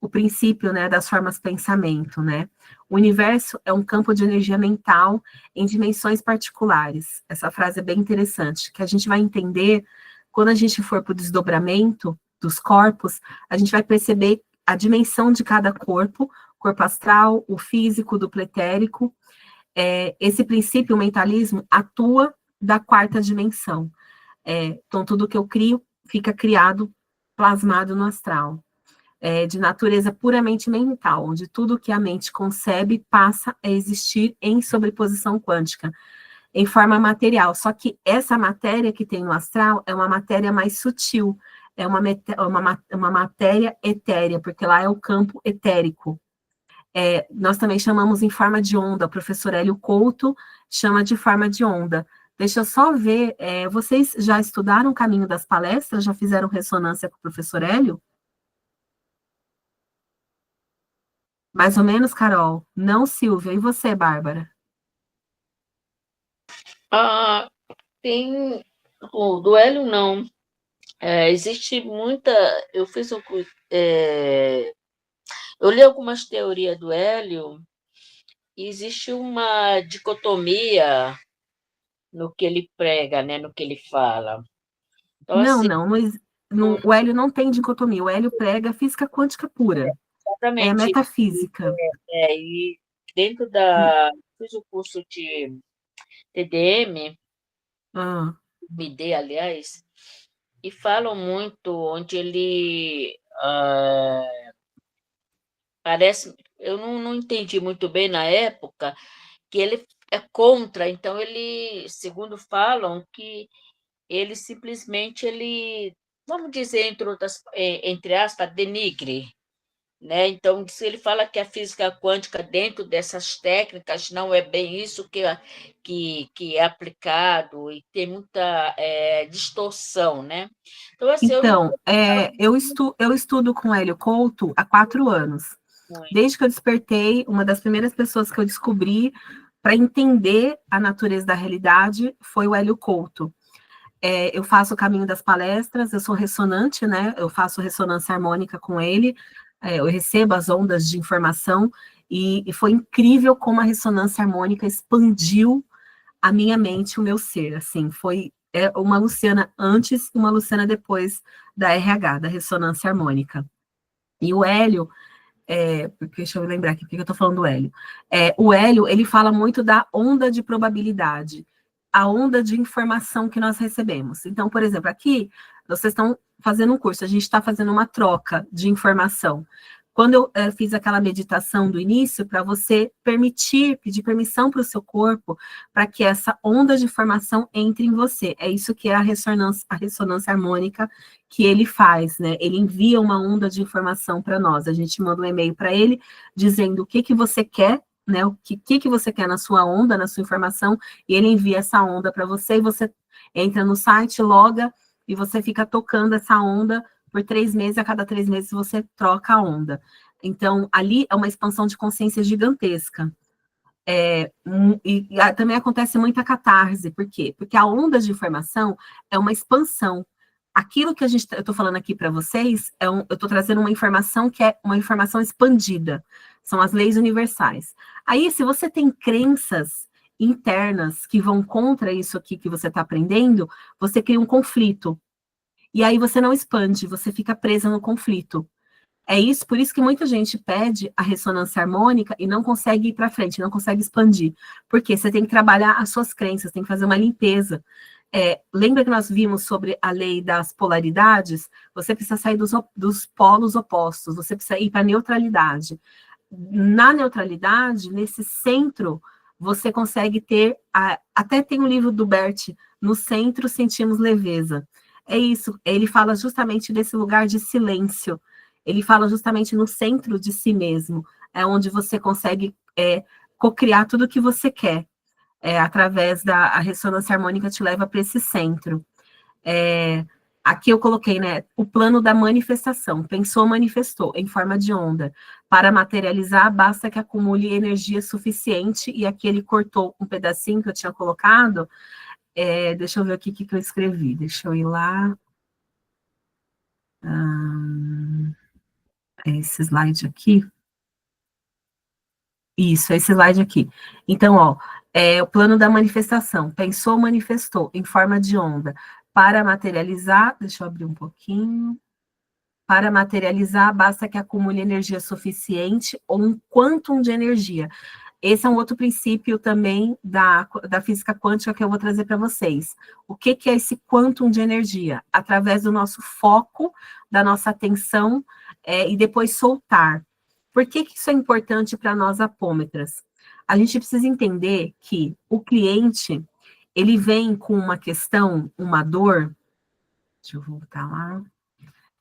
o princípio, né, das formas-pensamento, né? O universo é um campo de energia mental em dimensões particulares. Essa frase é bem interessante, que a gente vai entender quando a gente for para o desdobramento dos corpos, a gente vai perceber a dimensão de cada corpo, corpo astral, o físico, duplo etérico. Esse princípio, o mentalismo, atua da quarta dimensão. Então, tudo que eu crio fica criado, plasmado no astral. De natureza puramente mental, onde tudo que a mente concebe passa a existir em sobreposição quântica, em forma material. Só que essa matéria que tem no astral é uma matéria mais sutil, é uma matéria etérea, porque lá é o campo etérico. Nós também chamamos em forma de onda, o professor Hélio Couto chama de forma de onda. Deixa eu só ver, vocês já estudaram o caminho das palestras? Já fizeram ressonância com o professor Hélio? Mais ou menos, Carol? Não, Silvia. E você, Bárbara? Tem o do Hélio, não. Existe muita. Eu fiz um. Eu li algumas teorias do Hélio e existe uma dicotomia no que ele prega, né, no que ele fala. Então, Não, assim, o Hélio não tem dicotomia. O Hélio prega física quântica pura. É exatamente. metafísica. E dentro da. Fiz o curso de TDM, Ah, MD, aliás, e falam muito onde ele parece, eu não entendi muito bem na época, que ele é contra, então ele, segundo falam, que ele simplesmente, vamos dizer, entre aspas, denigre, né? Então, se ele fala que a física quântica, dentro dessas técnicas, não é bem isso que é aplicado, e tem muita distorção, né? Então, assim, eu não então, eu estudo com o Hélio Couto há 4 anos. Desde que eu despertei, uma das primeiras pessoas que eu descobri para entender a natureza da realidade foi o Hélio Couto. Eu faço o caminho das palestras, eu sou ressonante, né? Eu faço ressonância harmônica com ele, eu recebo as ondas de informação, e foi incrível como a ressonância harmônica expandiu a minha mente, o meu ser, assim, foi uma Luciana antes e uma Luciana depois da RH, da ressonância harmônica. E o Hélio, deixa eu lembrar aqui, porque eu estou falando do Hélio. O Hélio, ele fala muito da onda de probabilidade, a onda de informação que nós recebemos. Então, por exemplo, aqui, vocês estão fazendo um curso, a gente está fazendo uma troca de informação. Quando eu fiz aquela meditação do início, para você pedir permissão para o seu corpo, para que essa onda de informação entre em você. É isso que é a ressonância harmônica que ele faz, né? Ele envia uma onda de informação para nós. A gente manda um e-mail para ele dizendo o que você quer, né? O que você quer na sua onda, na sua informação, e ele envia essa onda para você, e você entra no site, loga, e você fica tocando essa onda por 3 meses, a cada 3 meses você troca a onda. Então, ali é uma expansão de consciência gigantesca. Também acontece muita catarse, por quê? Porque a onda de informação é uma expansão. Aquilo que eu estou falando aqui para vocês, eu estou trazendo uma informação que é uma informação expandida, são as leis universais. Aí, se você tem crenças internas que vão contra isso aqui que você está aprendendo, você cria um conflito. E aí você não expande, você fica presa no conflito. É isso, por isso que muita gente pede a ressonância harmônica e não consegue ir para frente, não consegue expandir. Porque você tem que trabalhar as suas crenças, tem que fazer uma limpeza. Lembra que nós vimos sobre a lei das polaridades? Você precisa sair dos polos opostos, você precisa ir para a neutralidade. Na neutralidade, nesse centro, você consegue ter, até tem um livro do Bert, no centro sentimos leveza. É isso, ele fala justamente desse lugar de silêncio, ele fala justamente no centro de si mesmo, é onde você consegue cocriar tudo o que você quer, através a ressonância harmônica te leva para esse centro. Aqui eu coloquei, né, o plano da manifestação, pensou, manifestou, em forma de onda. Para materializar, basta que acumule energia suficiente, e aqui ele cortou um pedacinho que eu tinha colocado, deixa eu ver aqui o que eu escrevi, deixa eu ir lá. Esse slide aqui. Isso, esse slide aqui. Então, ó, o plano da manifestação, pensou, manifestou, em forma de onda. Para materializar, deixa eu abrir um pouquinho. Para materializar, basta que acumule energia suficiente ou um quantum de energia. Esse é um outro princípio também da física quântica que eu vou trazer para vocês. O que é esse quantum de energia? Através do nosso foco, da nossa atenção, e depois soltar. Por que isso é importante para nós apômetras? A gente precisa entender que o cliente, ele vem com uma questão, uma dor. Deixa eu voltar lá.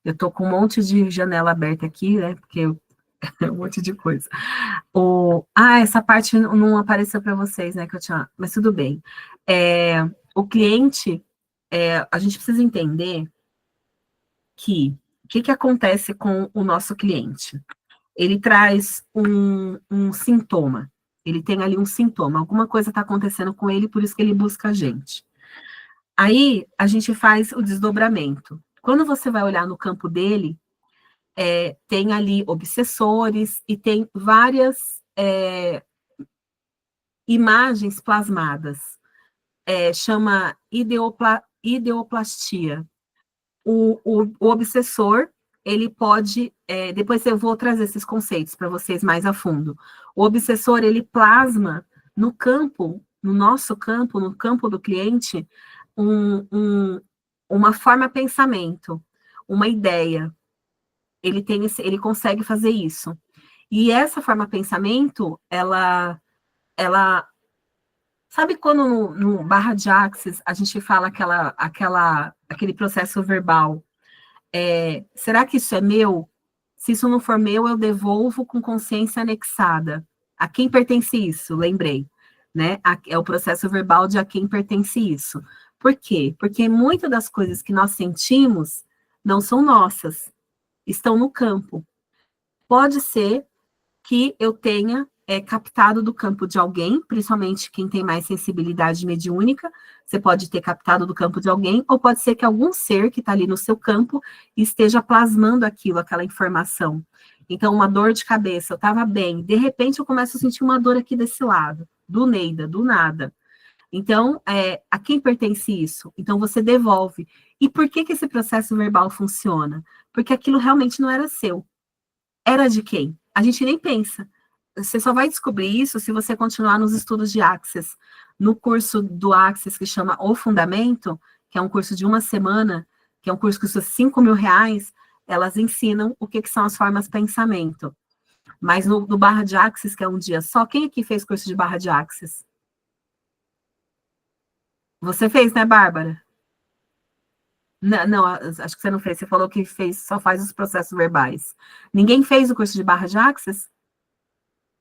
Eu tô com um monte de janela aberta aqui, né? Porque um monte de coisa. Essa parte não apareceu para vocês, né? Que eu tinha. Mas tudo bem. O cliente, a gente precisa entender que o que acontece com o nosso cliente? Ele traz um sintoma. Ele tem ali um sintoma. Alguma coisa está acontecendo com ele, por isso que ele busca a gente. Aí a gente faz o desdobramento. Quando você vai olhar no campo dele, tem ali obsessores e tem várias imagens plasmadas. Chama ideoplastia. O obsessor, ele pode... depois eu vou trazer esses conceitos para vocês mais a fundo. O obsessor, ele plasma no campo, no nosso campo, no campo do cliente, uma forma pensamento, uma ideia. Ele consegue fazer isso. E essa forma pensamento, ela sabe quando no barra de Axis a gente fala aquele processo verbal? Será que isso é meu? Se isso não for meu, eu devolvo com consciência anexada. A quem pertence isso? Lembrei, né? É o processo verbal de a quem pertence isso. Por quê? Porque muitas das coisas que nós sentimos não são nossas, estão no campo. Pode ser que eu tenha captado do campo de alguém, principalmente quem tem mais sensibilidade mediúnica, você pode ter captado do campo de alguém, ou pode ser que algum ser que está ali no seu campo esteja plasmando aquela informação. Então, uma dor de cabeça, eu estava bem, de repente eu começo a sentir uma dor aqui desse lado, do Neida, do nada. Então, a quem pertence isso? Então, você devolve. E por que esse processo verbal funciona? Porque aquilo realmente não era seu. Era de quem? A gente nem pensa. Você só vai descobrir isso se você continuar nos estudos de Axis. No curso do Axis, que chama O Fundamento, que é um curso de 1 semana, que é um curso que custa R$5.000, elas ensinam o que são as formas pensamento. Mas no barra de Axis, que é um dia só, quem aqui fez curso de barra de Axis? Você fez, né, Bárbara? Não, acho que você não fez. Você falou que só faz os processos verbais. Ninguém fez o curso de barra de Axis?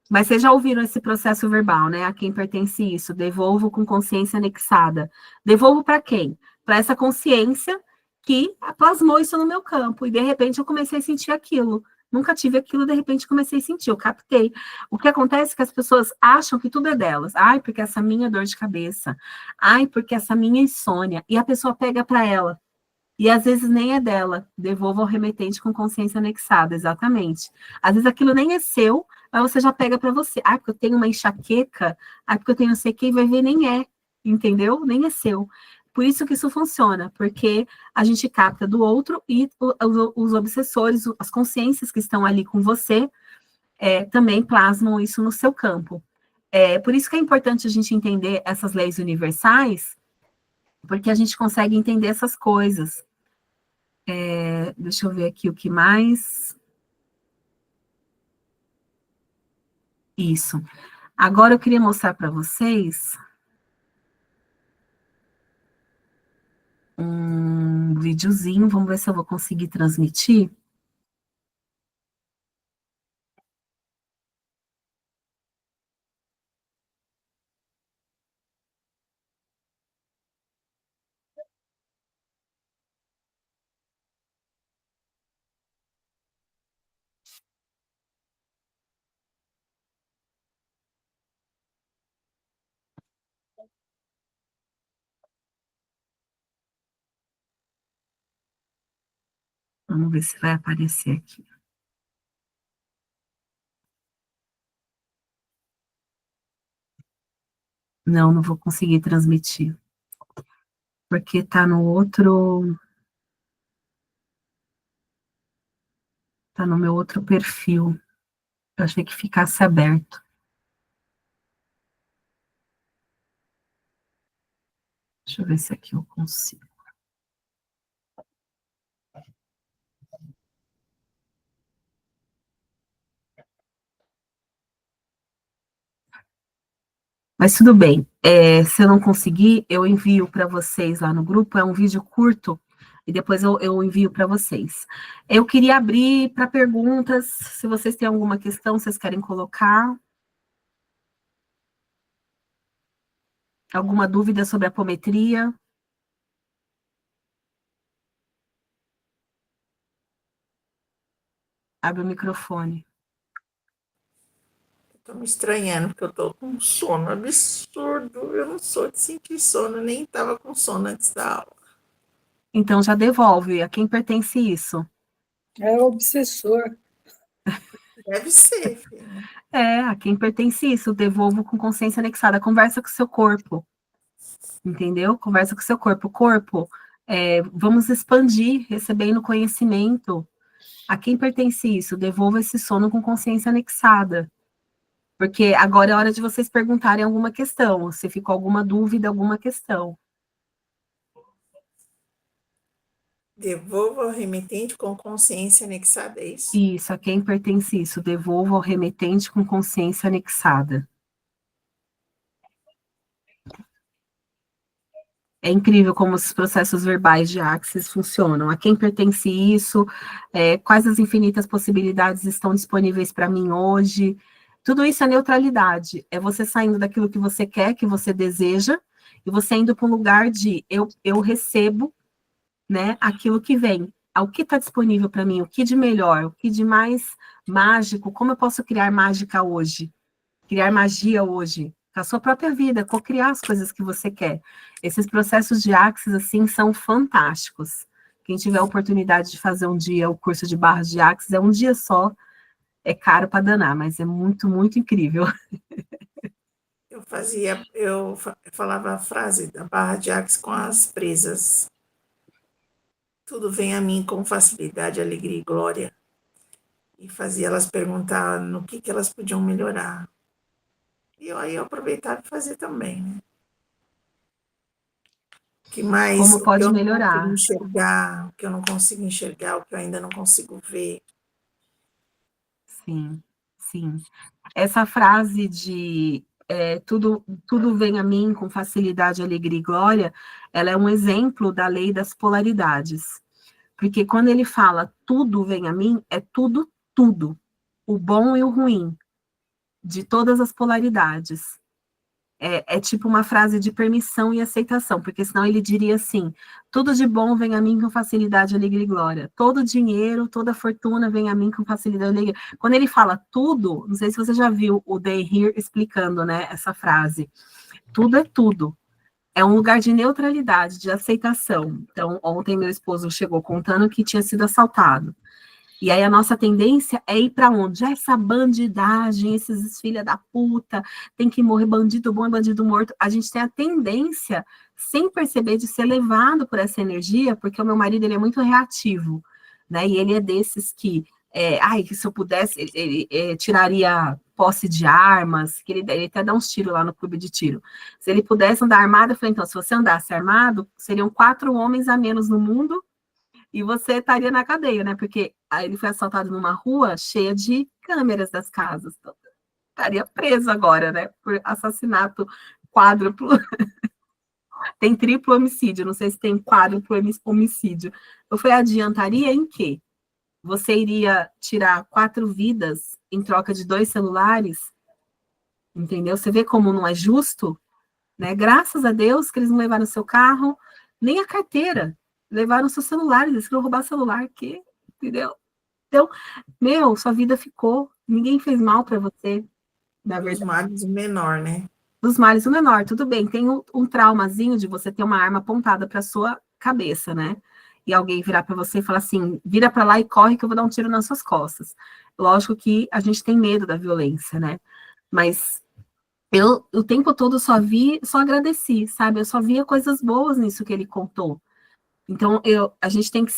Mas vocês já ouviram esse processo verbal, né? A quem pertence isso? Devolvo com consciência anexada. Devolvo para quem? Para essa consciência que plasmou isso no meu campo. E, de repente, eu comecei a sentir aquilo. Nunca tive aquilo, de repente, comecei a sentir. Eu captei. O que acontece é que as pessoas acham que tudo é delas. Ai, porque essa minha dor de cabeça. Ai, porque essa minha insônia. E a pessoa pega para ela. E às vezes nem é dela. Devolva ao remetente com consciência anexada, exatamente. Às vezes aquilo nem é seu, mas você já pega para você. Ah, porque eu tenho uma enxaqueca, ah, porque eu tenho não sei o que, e vai ver, nem é, entendeu? Nem é seu. Por isso que isso funciona, porque a gente capta do outro e os obsessores, as consciências que estão ali com você, também plasmam isso no seu campo. Por isso que é importante a gente entender essas leis universais, porque a gente consegue entender essas coisas. Deixa eu ver aqui o que mais. Isso. Agora eu queria mostrar para vocês um videozinho, vamos ver se eu vou conseguir transmitir. Vamos ver se vai aparecer aqui. Não, não vou conseguir transmitir. Porque tá no outro. Tá no meu outro perfil. Eu achei que ficasse aberto. Deixa eu ver se aqui eu consigo. Mas tudo bem. Se eu não conseguir, eu envio para vocês lá no grupo. É um vídeo curto e depois eu envio para vocês. Eu queria abrir para perguntas. Se vocês têm alguma questão, vocês querem colocar? Alguma dúvida sobre a apometria? Abre o microfone. Tô me estranhando, porque eu tô com um sono absurdo. Eu não sou de sentir sono, nem tava com sono antes da aula. Então já devolve. A quem pertence isso? É o obsessor. Deve ser, filha. A quem pertence isso? Devolvo com consciência anexada. Conversa com o seu corpo. Entendeu? Conversa com o seu corpo. Corpo, vamos expandir, recebendo conhecimento. A quem pertence isso? Devolva esse sono com consciência anexada. Porque agora é hora de vocês perguntarem alguma questão. Se ficou alguma dúvida, alguma questão. Devolva ao remetente com consciência anexada, é isso? Isso, a quem pertence isso? Devolva ao remetente com consciência anexada. É incrível como os processos verbais de Axis funcionam. A quem pertence isso? Quais as infinitas possibilidades estão disponíveis para mim hoje? Tudo isso é neutralidade. É você saindo daquilo que você quer, que você deseja, e você indo para um lugar de eu recebo, né, aquilo que vem. O que está disponível para mim? O que de melhor? O que de mais mágico? Como eu posso criar mágica hoje? Criar magia hoje? Com a sua própria vida, co-criar as coisas que você quer. Esses processos de Axis, assim, são fantásticos. Quem tiver a oportunidade de fazer um dia o curso de barras de Axis, é um dia só, é caro para danar, mas é muito, muito incrível. Eu falava a frase da barra de Axis com as presas. Tudo vem a mim com facilidade, alegria e glória. E fazia elas perguntar no que elas podiam melhorar. E aí eu aproveitava e fazia também, né? Como pode o que eu melhorar? não consigo enxergar, o que eu não consigo enxergar, o que eu ainda não consigo ver. Sim, sim. Essa frase de tudo vem a mim com facilidade, alegria e glória, ela é um exemplo da lei das polaridades. Porque quando ele fala tudo vem a mim, é tudo, tudo. O bom e o ruim, de todas as polaridades. É tipo uma frase de permissão e aceitação, porque senão ele diria assim: tudo de bom vem a mim com facilidade, alegria e glória. Todo dinheiro, toda fortuna vem a mim com facilidade, alegria. Quando ele fala tudo, não sei se você já viu o Day Here explicando, né, essa frase. Tudo é tudo. É um lugar de neutralidade, de aceitação. Então, ontem meu esposo chegou contando que tinha sido assaltado. E aí a nossa tendência é ir para onde? Essa bandidagem, esses filha da puta, tem que morrer bandido bom e bandido morto. A gente tem a tendência sem perceber, de ser levado por essa energia, porque o meu marido, ele é muito reativo, né? E ele é desses que, que se eu pudesse, ele tiraria posse de armas, que ele até dá uns tiros lá no clube de tiro. Se ele pudesse andar armado, eu falei, então, se você andasse armado, seriam 4 homens a menos no mundo, e você estaria na cadeia, né? Porque aí ele foi assaltado numa rua cheia de câmeras das casas. Então, estaria preso agora, né? Por assassinato quádruplo. Tem triplo homicídio, não sei se tem quádruplo homicídio. Eu falei, adiantaria em quê? Você iria tirar 4 vidas em troca de 2 celulares? Entendeu? Você vê como não é justo? Né? Graças a Deus que eles não levaram seu carro, nem a carteira. Levaram seus celulares, eles queriam roubar celular aqui, entendeu? Então, sua vida ficou. Ninguém fez mal para você, na verdade. Dos males o menor, né? Dos males o menor, tudo bem. Tem um traumazinho de você ter uma arma apontada para sua cabeça, né? E alguém virar para você e falar assim, vira para lá e corre que eu vou dar um tiro nas suas costas. Lógico que a gente tem medo da violência, né? Mas eu o tempo todo só agradeci, sabe? Eu só via coisas boas nisso que ele contou. Então, a gente tem que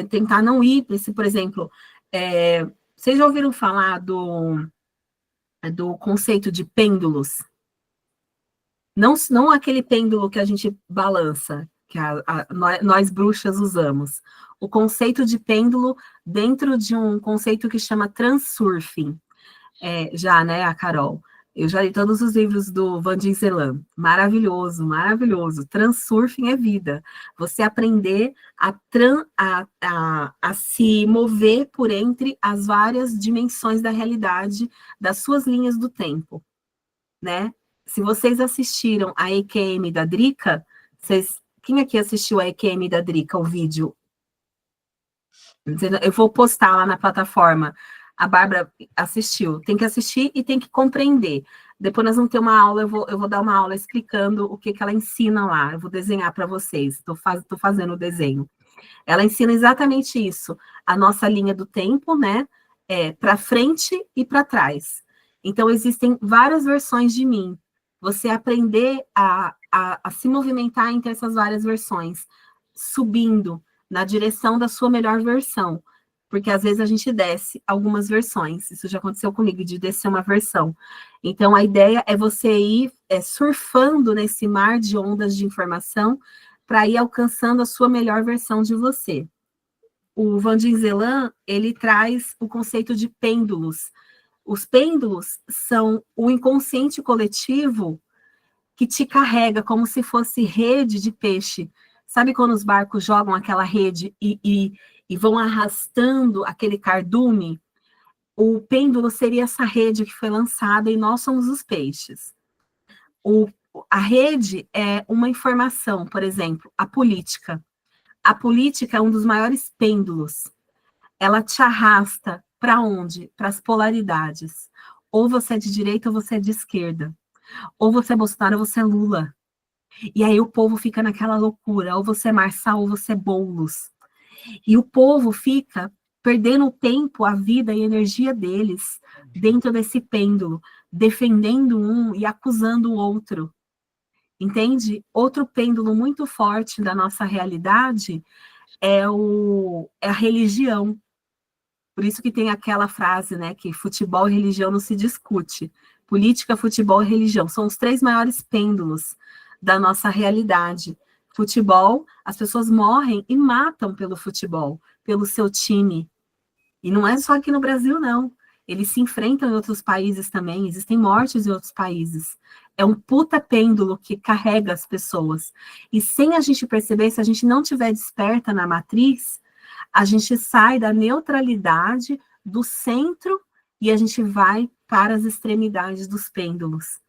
tentar não ir para esse, por exemplo, vocês já ouviram falar do conceito de pêndulos? Não aquele pêndulo que a gente balança, que nós bruxas usamos. O conceito de pêndulo dentro de um conceito que chama transurfing. Já, né, a Carol? Eu já li todos os livros do Van Dinselan. Maravilhoso, maravilhoso. Transurfing é vida. Você aprender a se mover por entre as várias dimensões da realidade, das suas linhas do tempo, né? Se vocês assistiram a EQM da Drica, quem aqui assistiu a EQM da Drica, o vídeo? Eu vou postar lá na plataforma. A Bárbara assistiu. Tem que assistir e tem que compreender. Depois nós vamos ter uma aula, eu vou dar uma aula explicando o que ela ensina lá. Eu vou desenhar para vocês. Estou fazendo o desenho. Ela ensina exatamente isso. A nossa linha do tempo, né? Para frente e para trás. Então, existem várias versões de mim. Você aprender a se movimentar entre essas várias versões, subindo na direção da sua melhor versão. Porque às vezes a gente desce algumas versões. Isso já aconteceu comigo, de descer uma versão. Então, a ideia é você ir surfando nesse mar de ondas de informação para ir alcançando a sua melhor versão de você. O Van Dinselan, ele traz o conceito de pêndulos. Os pêndulos são o inconsciente coletivo que te carrega como se fosse rede de peixe. Sabe quando os barcos jogam aquela rede e vão arrastando aquele cardume? O pêndulo seria essa rede que foi lançada e nós somos os peixes. A rede é uma informação, por exemplo, a política. A política é um dos maiores pêndulos. Ela te arrasta para onde? Para as polaridades. Ou você é de direita ou você é de esquerda. Ou você é Bolsonaro ou você é Lula. E aí o povo fica naquela loucura. Ou você é Marçal ou você é Boulos. E o povo fica perdendo o tempo, a vida e a energia deles dentro desse pêndulo, defendendo um e acusando o outro. Entende? Outro pêndulo muito forte da nossa realidade é a religião. Por isso que tem aquela frase, né, que futebol e religião não se discute. Política, futebol e religião são os 3 maiores pêndulos da nossa realidade. Futebol, as pessoas morrem e matam pelo futebol, pelo seu time. E não é só aqui no Brasil, não. Eles se enfrentam em outros países também, existem mortes em outros países. É um puta pêndulo que carrega as pessoas. E sem a gente perceber, se a gente não estiver desperta na matriz, a gente sai da neutralidade, do centro, e a gente vai para as extremidades dos pêndulos.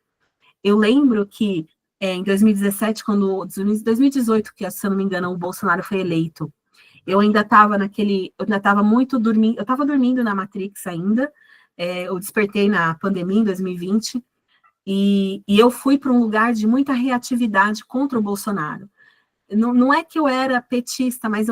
Eu lembro que em 2017, 2018, que se eu não me engano, o Bolsonaro foi eleito, eu ainda estava muito dormindo, eu estava dormindo na Matrix ainda, eu despertei na pandemia em 2020, e eu fui para um lugar de muita reatividade contra o Bolsonaro. Não é que eu era petista, mas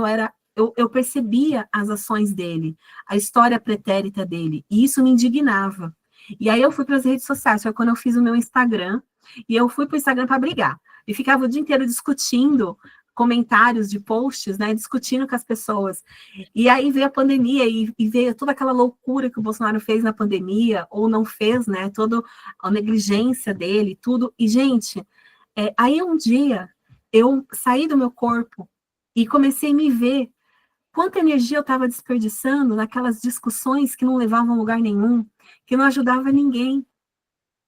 eu percebia as ações dele, a história pretérita dele, e isso me indignava. E aí eu fui para as redes sociais, foi quando eu fiz o meu Instagram, e eu fui para o Instagram para brigar. e ficava o dia inteiro discutindo comentários de posts, né, discutindo com as pessoas. E aí veio a pandemia e veio toda aquela loucura que o Bolsonaro fez na pandemia, ou não fez, né, toda a negligência dele, tudo. E, gente, aí um dia eu saí do meu corpo e comecei a me ver quanta energia eu estava desperdiçando naquelas discussões que não levavam a lugar nenhum, que não ajudava ninguém,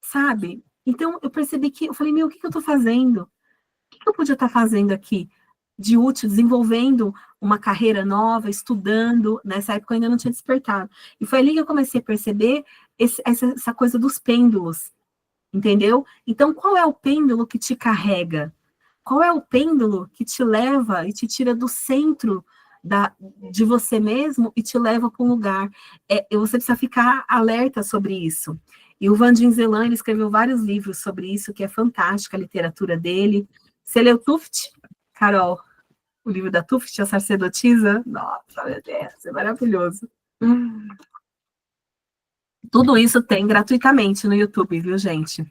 sabe? Então eu percebi que, eu falei, meu, o que eu estou fazendo? O que eu podia estar fazendo aqui de útil, desenvolvendo uma carreira nova, estudando? Nessa época eu ainda não tinha despertado. E foi ali que eu comecei a perceber essa coisa dos pêndulos, entendeu? Então, qual é o pêndulo que te carrega? Qual é o pêndulo que te leva e te tira do centro de você mesmo e te leva para um lugar? Você precisa ficar alerta sobre isso. E o Vandin Zelan, ele escreveu vários livros sobre isso, que é fantástica a literatura dele. Você leu Tuft, Carol? O livro da Tuft, A Sacerdotisa? Nossa, meu Deus, é maravilhoso. Tudo isso tem gratuitamente no YouTube, viu, gente?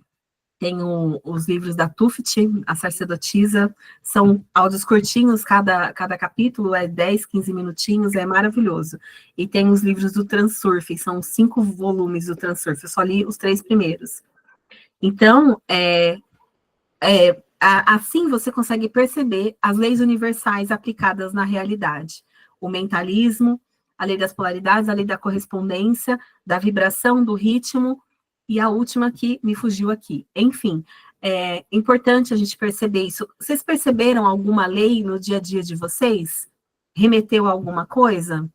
Tem os livros da Tuft, A Sacerdotisa, são áudios curtinhos, cada capítulo é 10, 15 minutinhos, é maravilhoso. E tem os livros do Transurf, são 5 volumes do Transurf, eu só li os 3 primeiros. Então, assim você consegue perceber as leis universais aplicadas na realidade. O mentalismo, a lei das polaridades, a lei da correspondência, da vibração, do ritmo, e a última que me fugiu aqui. Enfim, é importante a gente perceber isso. Vocês perceberam alguma lei no dia a dia de vocês? Remeteu a alguma coisa?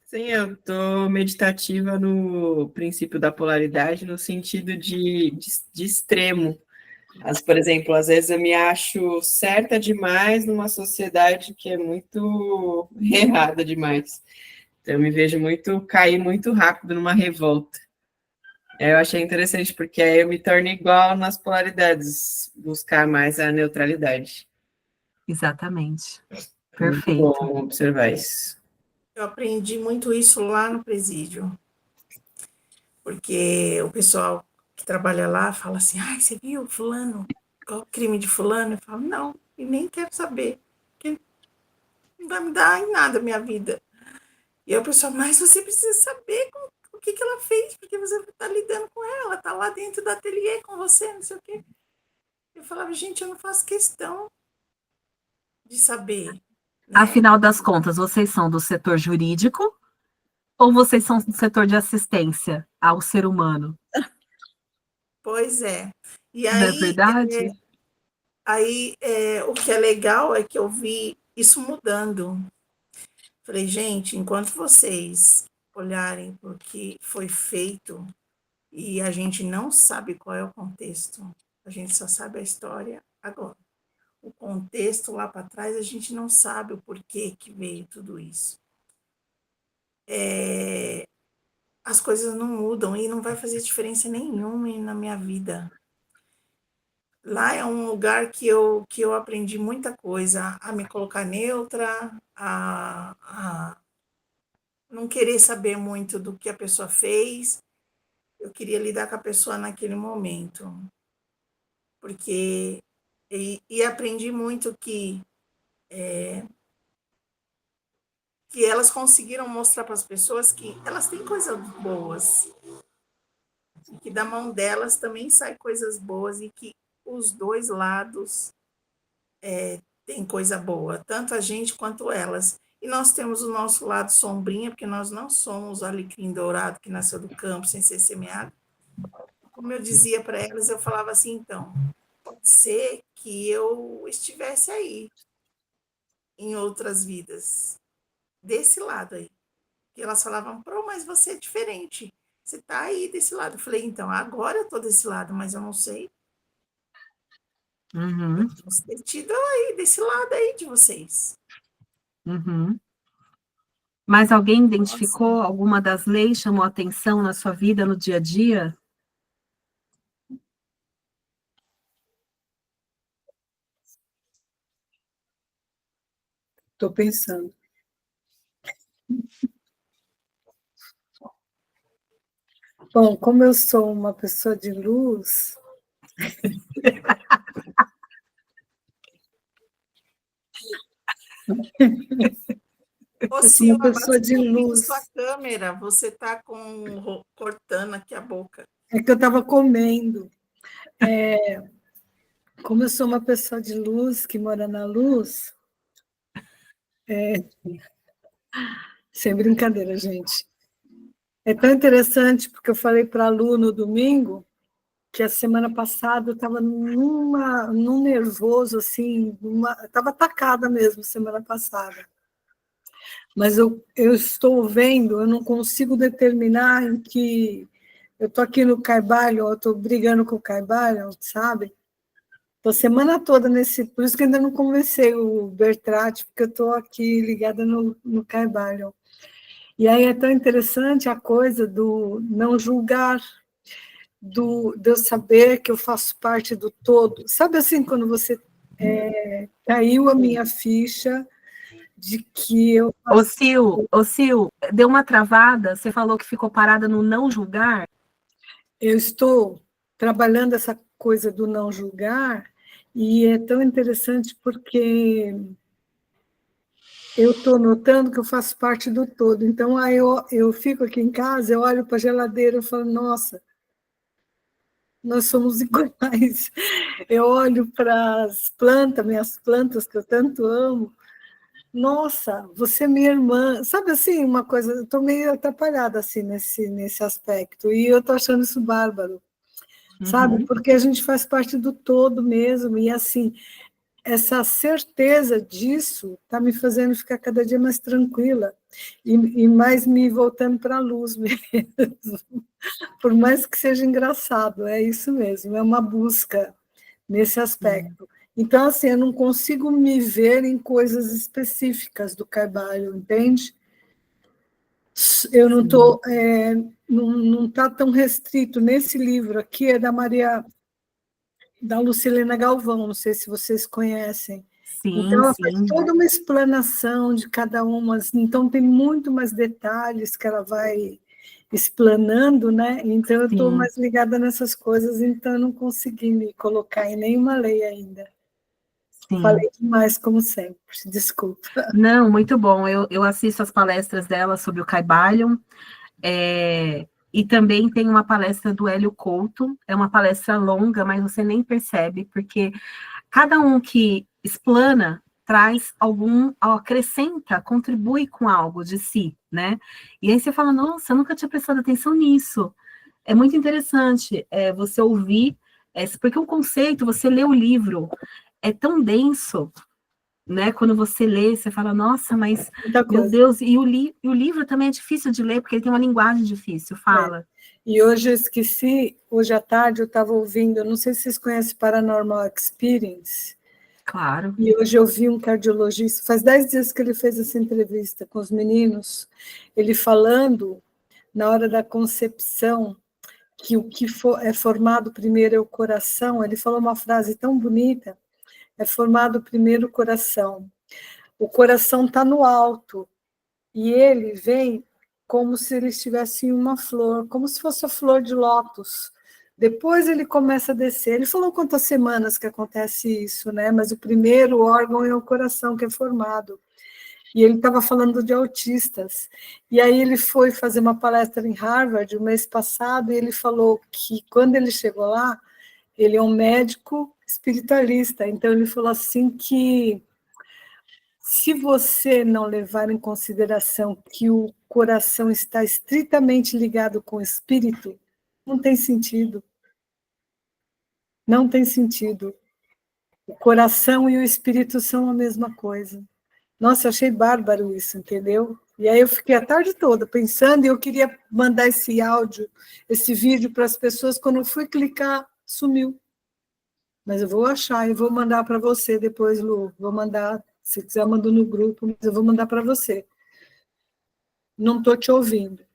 Sim, eu estou meditativa no princípio da polaridade, no sentido de extremo. Por exemplo, às vezes eu me acho certa demais numa sociedade que é muito errada demais. Então, eu me vejo cair muito rápido numa revolta. Eu achei interessante, porque aí eu me torno igual nas polaridades, buscar mais a neutralidade. Exatamente. Muito Perfeito. bom observar isso. Eu aprendi muito isso lá no presídio, porque o pessoal que trabalha lá fala assim, ai, você viu fulano, qual o crime de fulano? Eu falo, não, e nem quero saber, porque não vai me dar em nada a minha vida. E aí o pessoal, mas você precisa saber o que ela fez, porque você está lidando com ela, está lá dentro do ateliê com você, não sei o quê. Eu falava, gente, eu não faço questão de saber, né? Afinal das contas, vocês são do setor jurídico ou vocês são do setor de assistência ao ser humano? Pois é. E Não é verdade? o que é legal é que eu vi isso mudando. Falei, gente, enquanto vocês olharem para o que foi feito e a gente não sabe qual é o contexto, a gente só sabe a história agora. O contexto lá para trás, a gente não sabe o porquê que veio tudo isso. As coisas não mudam e não vai fazer diferença nenhuma na minha vida. Lá é um lugar que eu aprendi muita coisa, a me colocar neutra, a não querer saber muito do que a pessoa fez. Eu queria lidar com a pessoa naquele momento. Porque e aprendi muito que elas conseguiram mostrar para as pessoas que elas têm coisas boas, e que da mão delas também sai coisas boas e que os dois lados têm coisa boa, tanto a gente quanto elas. E nós temos o nosso lado sombrinha, porque nós não somos o alecrim dourado que nasceu do campo sem ser semeado. Como eu dizia para elas, eu falava assim, então, pode ser que eu estivesse aí em outras vidas, desse lado aí. E elas falavam, mas você é diferente. Você está aí desse lado. Eu falei, então, agora eu estou desse lado, mas eu não sei. Uhum, Eu posso ter tido aí, desse lado aí de vocês. uhum. Mas alguém Nossa. identificou alguma das leis, chamou atenção na sua vida, no dia a dia? Estou pensando. Bom, como eu sou uma pessoa de luz, Ô, Eu sou uma Silva, pessoa bate de um pouquinho luz. sua câmera, você está cortando aqui a boca. É que eu estava comendo. Como eu sou uma pessoa de luz, que mora na luz, sem brincadeira, gente. É tão interessante, porque eu falei para a Lu no domingo que a semana passada eu estava num nervoso, assim, estava atacada mesmo semana passada. Mas eu estou vendo, eu não consigo determinar em que... Eu estou aqui no Carvalho, eu estou brigando com o Carvalho, sabe? Estou a semana toda nesse... Por isso que ainda não conversei o Bertrand, porque eu estou aqui ligada no Carvalho. E aí é tão interessante a coisa do não julgar, de eu saber que eu faço parte do todo. Sabe assim, quando você caiu a minha ficha de que eu Sil, deu uma travada, você falou que ficou parada no não julgar? eu estou trabalhando essa coisa do não julgar, e é tão interessante porque eu estou notando que eu faço parte do todo. Então, aí eu fico aqui em casa, eu olho para a geladeira e falo, nossa, nós somos iguais. Eu olho para as plantas, minhas plantas que eu tanto amo, nossa, você é minha irmã. Sabe assim, uma coisa, eu estou meio atrapalhada assim, nesse aspecto, e eu estou achando isso bárbaro. Sabe? Porque a gente faz parte do todo mesmo, e assim, essa certeza disso está me fazendo ficar cada dia mais tranquila e mais me voltando para a luz mesmo, por mais que seja engraçado, é isso mesmo, é uma busca nesse aspecto. Então, assim, eu não consigo me ver em coisas específicas do Carvalho, entende? Eu não estou, não está tão restrito. Nesse livro aqui é da Lucilena Galvão, não sei se vocês conhecem. Então, Sim, ela faz sim. toda uma explanação de cada uma, então tem muito mais detalhes que ela vai explanando, né? Então, eu estou Sim. mais ligada nessas coisas, então eu não consegui me colocar em nenhuma lei ainda. Sim. Falei demais, como sempre, desculpa. Não, muito bom. Eu assisto as palestras dela sobre o Caibalion, e também tem uma palestra do Hélio Couto, é uma palestra longa, mas você nem percebe, porque cada um que explana traz acrescenta, contribui com algo de si, né? E aí você fala, nossa, eu nunca tinha prestado atenção nisso. É muito interessante você ouvir, porque o conceito, você lê o livro, é tão denso, né? Quando você lê, você fala, nossa, mas, meu Deus, e o livro também é difícil de ler, porque ele tem uma linguagem difícil, fala. E hoje eu esqueci, hoje à tarde eu estava ouvindo, eu não sei se vocês conhecem Paranormal Experience. Claro. E hoje eu vi um cardiologista, faz 10 dias que ele fez essa entrevista com os meninos, ele falando, na hora da concepção, que o que é formado primeiro é o coração. Ele falou uma frase tão bonita, é formado primeiro o coração. O coração está no alto, e ele vem como se ele estivesse em uma flor, como se fosse a flor de lótus. Depois ele começa a descer. Ele falou quantas semanas que acontece isso, né? Mas o primeiro órgão é o coração que é formado. E ele estava falando de autistas. E aí ele foi fazer uma palestra em Harvard o mês passado, e ele falou que quando ele chegou lá, ele é um médico espiritualista. Então ele falou assim que se você não levar em consideração que o coração está estritamente ligado com o espírito, não tem sentido. Não tem sentido. O coração e o espírito são a mesma coisa. Nossa, eu achei bárbaro isso, entendeu? E aí eu fiquei a tarde toda pensando, e eu queria mandar esse áudio, esse vídeo para as pessoas, quando eu fui clicar, sumiu. Mas eu vou achar e vou mandar para você depois, Lu. Vou mandar, se quiser, eu mando no grupo, mas eu vou mandar para você. Não estou te ouvindo.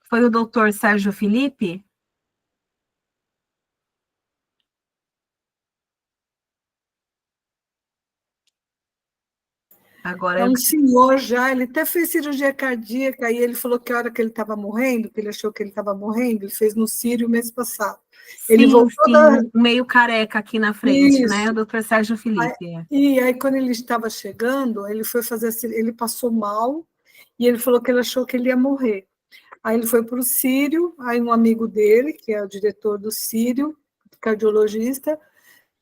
Foi o doutor Sérgio Felipe? agora É eu... um senhor já, ele até fez cirurgia cardíaca, e ele falou que a hora que ele estava morrendo, que ele achou que ele estava morrendo, ele fez no Sírio mês passado. Ele Sim, voltou sim, da... um meio careca aqui na frente, né? Isso. O doutor Sérgio Aí, Felipe. e aí, quando ele estava chegando, ele foi fazer, ele passou mal, e ele falou que ele achou que ele ia morrer. Aí ele foi para o Sírio, aí um amigo dele, que é o diretor do Sírio, cardiologista,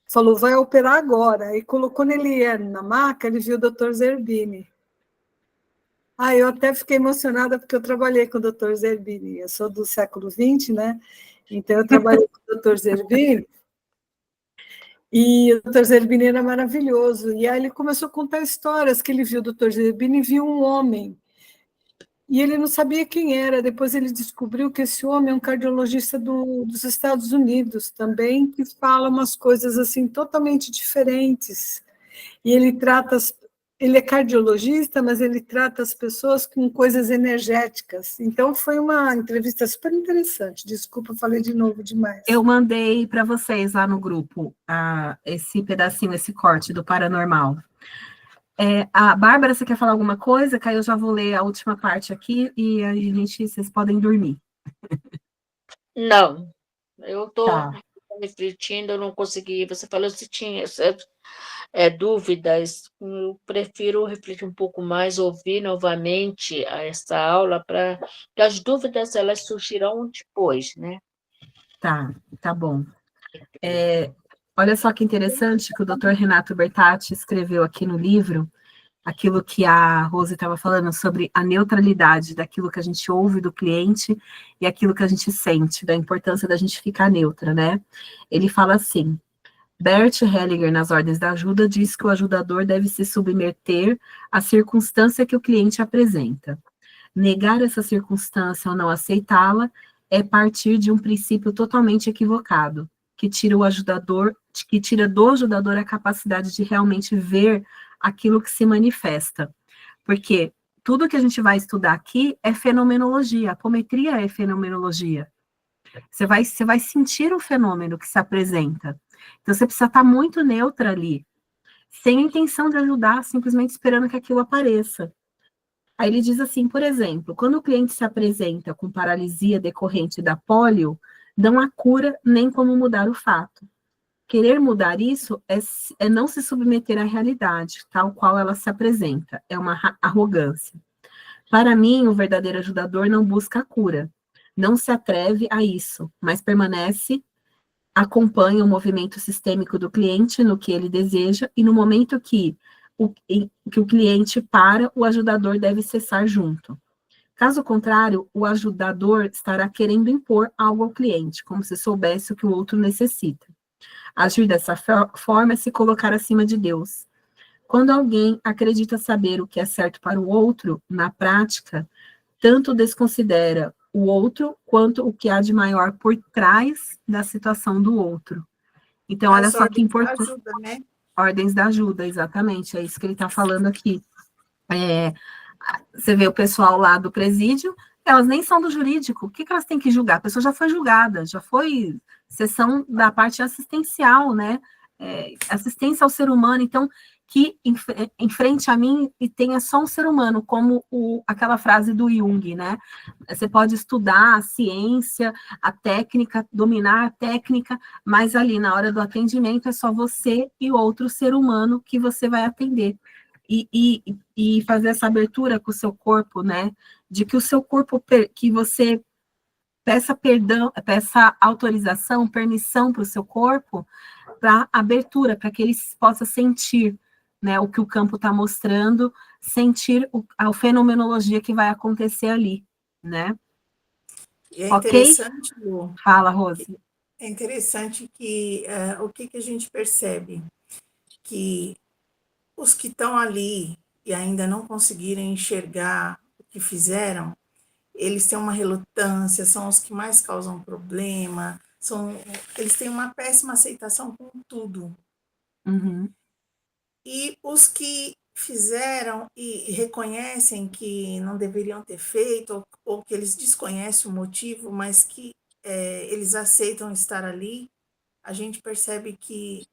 falou, vai operar agora. Aí quando ele ia na maca, ele viu o doutor Zerbini. Ah, eu até fiquei emocionada porque eu trabalhei com o doutor Zerbini. Eu sou do século XX, né? Então eu trabalhei com o doutor Zerbini, e o doutor Zerbini era maravilhoso. E aí ele começou a contar histórias que ele viu o doutor Zerbini e viu um homem. E ele não sabia quem era. Depois ele descobriu que esse homem é um cardiologista dos Estados Unidos também, que fala umas coisas assim totalmente diferentes. E ele é cardiologista, mas ele trata as pessoas com coisas energéticas. Então foi uma entrevista super interessante. Desculpa, falei de novo demais. Eu mandei para vocês lá no grupo esse pedacinho, esse corte do Paranormal. A Bárbara, você quer falar alguma coisa? Que aí eu já vou ler a última parte aqui e aí vocês podem dormir. Não, eu estou Tá. refletindo, eu não consegui. Você falou se tinha dúvidas, eu prefiro refletir um pouco mais, ouvir novamente essa aula, para que as dúvidas elas surgirão depois, né? Tá bom. Olha só que interessante que o Dr. Renato Bertatti escreveu aqui no livro, aquilo que a Rose estava falando sobre a neutralidade daquilo que a gente ouve do cliente e aquilo que a gente sente, da importância da gente ficar neutra, né? Ele fala assim: Bert Hellinger, nas Ordens da Ajuda, diz que o ajudador deve se submeter à circunstância que o cliente apresenta. Negar essa circunstância ou não aceitá-la é partir de um princípio totalmente equivocado, que tira do ajudador a capacidade de realmente ver aquilo que se manifesta. Porque tudo que a gente vai estudar aqui é fenomenologia, a apometria é fenomenologia. Você vai sentir o fenômeno que se apresenta. Então, você precisa estar muito neutra ali, sem a intenção de ajudar, simplesmente esperando que aquilo apareça. Aí ele diz assim, por exemplo, quando o cliente se apresenta com paralisia decorrente da polio, não há cura nem como mudar o fato. Querer mudar isso é não se submeter à realidade, tal qual ela se apresenta, é uma arrogância. Para mim, o verdadeiro ajudador não busca a cura, não se atreve a isso, mas permanece, acompanha o movimento sistêmico do cliente no que ele deseja, e no momento que o cliente para, o ajudador deve cessar junto. Caso contrário, o ajudador estará querendo impor algo ao cliente, como se soubesse o que o outro necessita. Agir dessa forma é se colocar acima de Deus. Quando alguém acredita saber o que é certo para o outro, na prática, tanto desconsidera o outro quanto o que há de maior por trás da situação do outro. Então, olha As só que ordens da importante. ajuda, né? Ordens da ajuda, exatamente, é isso que ele está falando aqui. Você vê o pessoal lá do presídio, elas nem são do jurídico, o que elas têm que julgar? A pessoa já foi julgada, já foi sessão da parte assistencial, né? Assistência ao ser humano, então, que em frente a mim e tenha só um ser humano, como aquela frase do Jung, né? Você pode estudar a ciência, a técnica, dominar a técnica, mas ali na hora do atendimento é só você e outro ser humano que você vai atender. E fazer essa abertura com o seu corpo, né? De que o seu corpo, que você peça perdão, peça autorização, permissão para o seu corpo, para abertura, para que ele possa sentir, né, o que o campo está mostrando, sentir a fenomenologia que vai acontecer ali, né? E é Ok? interessante, Lu, Fala, Rose. é interessante que o que a gente percebe? Que os que estão ali e ainda não conseguiram enxergar o que fizeram, eles têm uma relutância, são os que mais causam problema, eles têm uma péssima aceitação com tudo. Uhum. E os que fizeram e reconhecem que não deveriam ter feito, ou que eles desconhecem o motivo, mas que eles aceitam estar ali, a gente percebe que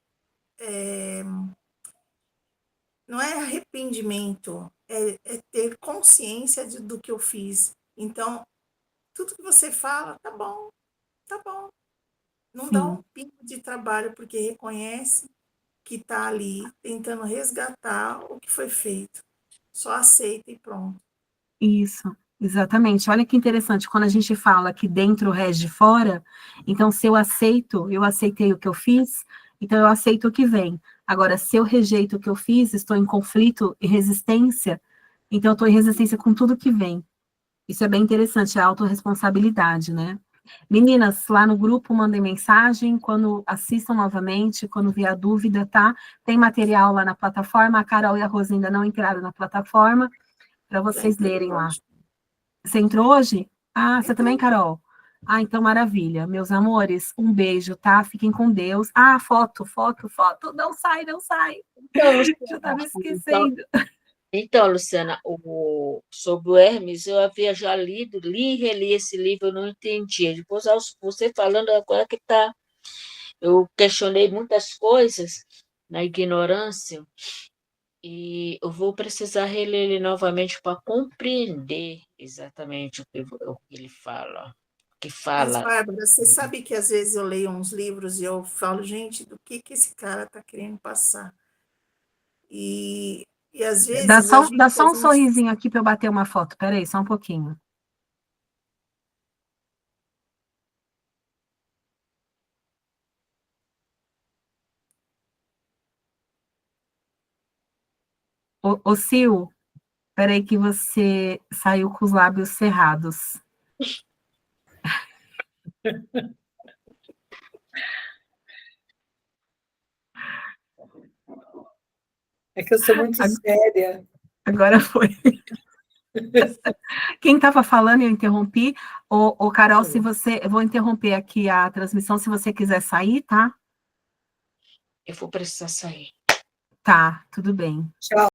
não é arrependimento, é ter consciência do que eu fiz. Então, tudo que você fala, tá bom, tá bom. Não dá um pingo de trabalho, porque reconhece que está ali tentando resgatar o que foi feito. Só aceita e pronto. Isso, exatamente. Olha que interessante, quando a gente fala que dentro rege fora, então se eu aceito, eu aceitei o que eu fiz, então eu aceito o que vem. Agora, se eu rejeito o que eu fiz, estou em conflito e resistência, então eu estou em resistência com tudo que vem. Isso é bem interessante, a autorresponsabilidade, né? Meninas, lá no grupo, mandem mensagem, quando assistam novamente, quando vier a dúvida, tá? Tem material lá na plataforma, a Carol e a Rosa ainda não entraram na plataforma, para vocês lerem lá. Você entrou hoje? Ah, você também, Carol? Ah, então maravilha. Meus amores, um beijo, tá? Fiquem com Deus. Ah, foto. Não sai. Então, Já estava esquecendo. Então, Luciana, sobre o Hermes, eu havia já li e reli esse livro, eu não entendi. Depois, você falando agora que tá, eu questionei muitas coisas na ignorância, e eu vou precisar reler ele novamente para compreender exatamente o que ele fala. Mas, Bárbara, você sabe que às vezes eu leio uns livros e eu falo, gente, do que esse cara está querendo passar? E às vezes a Dá gente... só um sorrisinho aqui para eu bater uma foto. Peraí, só um pouquinho. Ô, Sil, peraí que você saiu com os lábios cerrados. É que eu sou muito séria. Agora foi. Quem estava falando, eu interrompi. Ô, Carol, se você... Eu vou interromper aqui a transmissão, se você quiser sair, tá? Eu vou precisar sair. Tá, tudo bem. Tchau.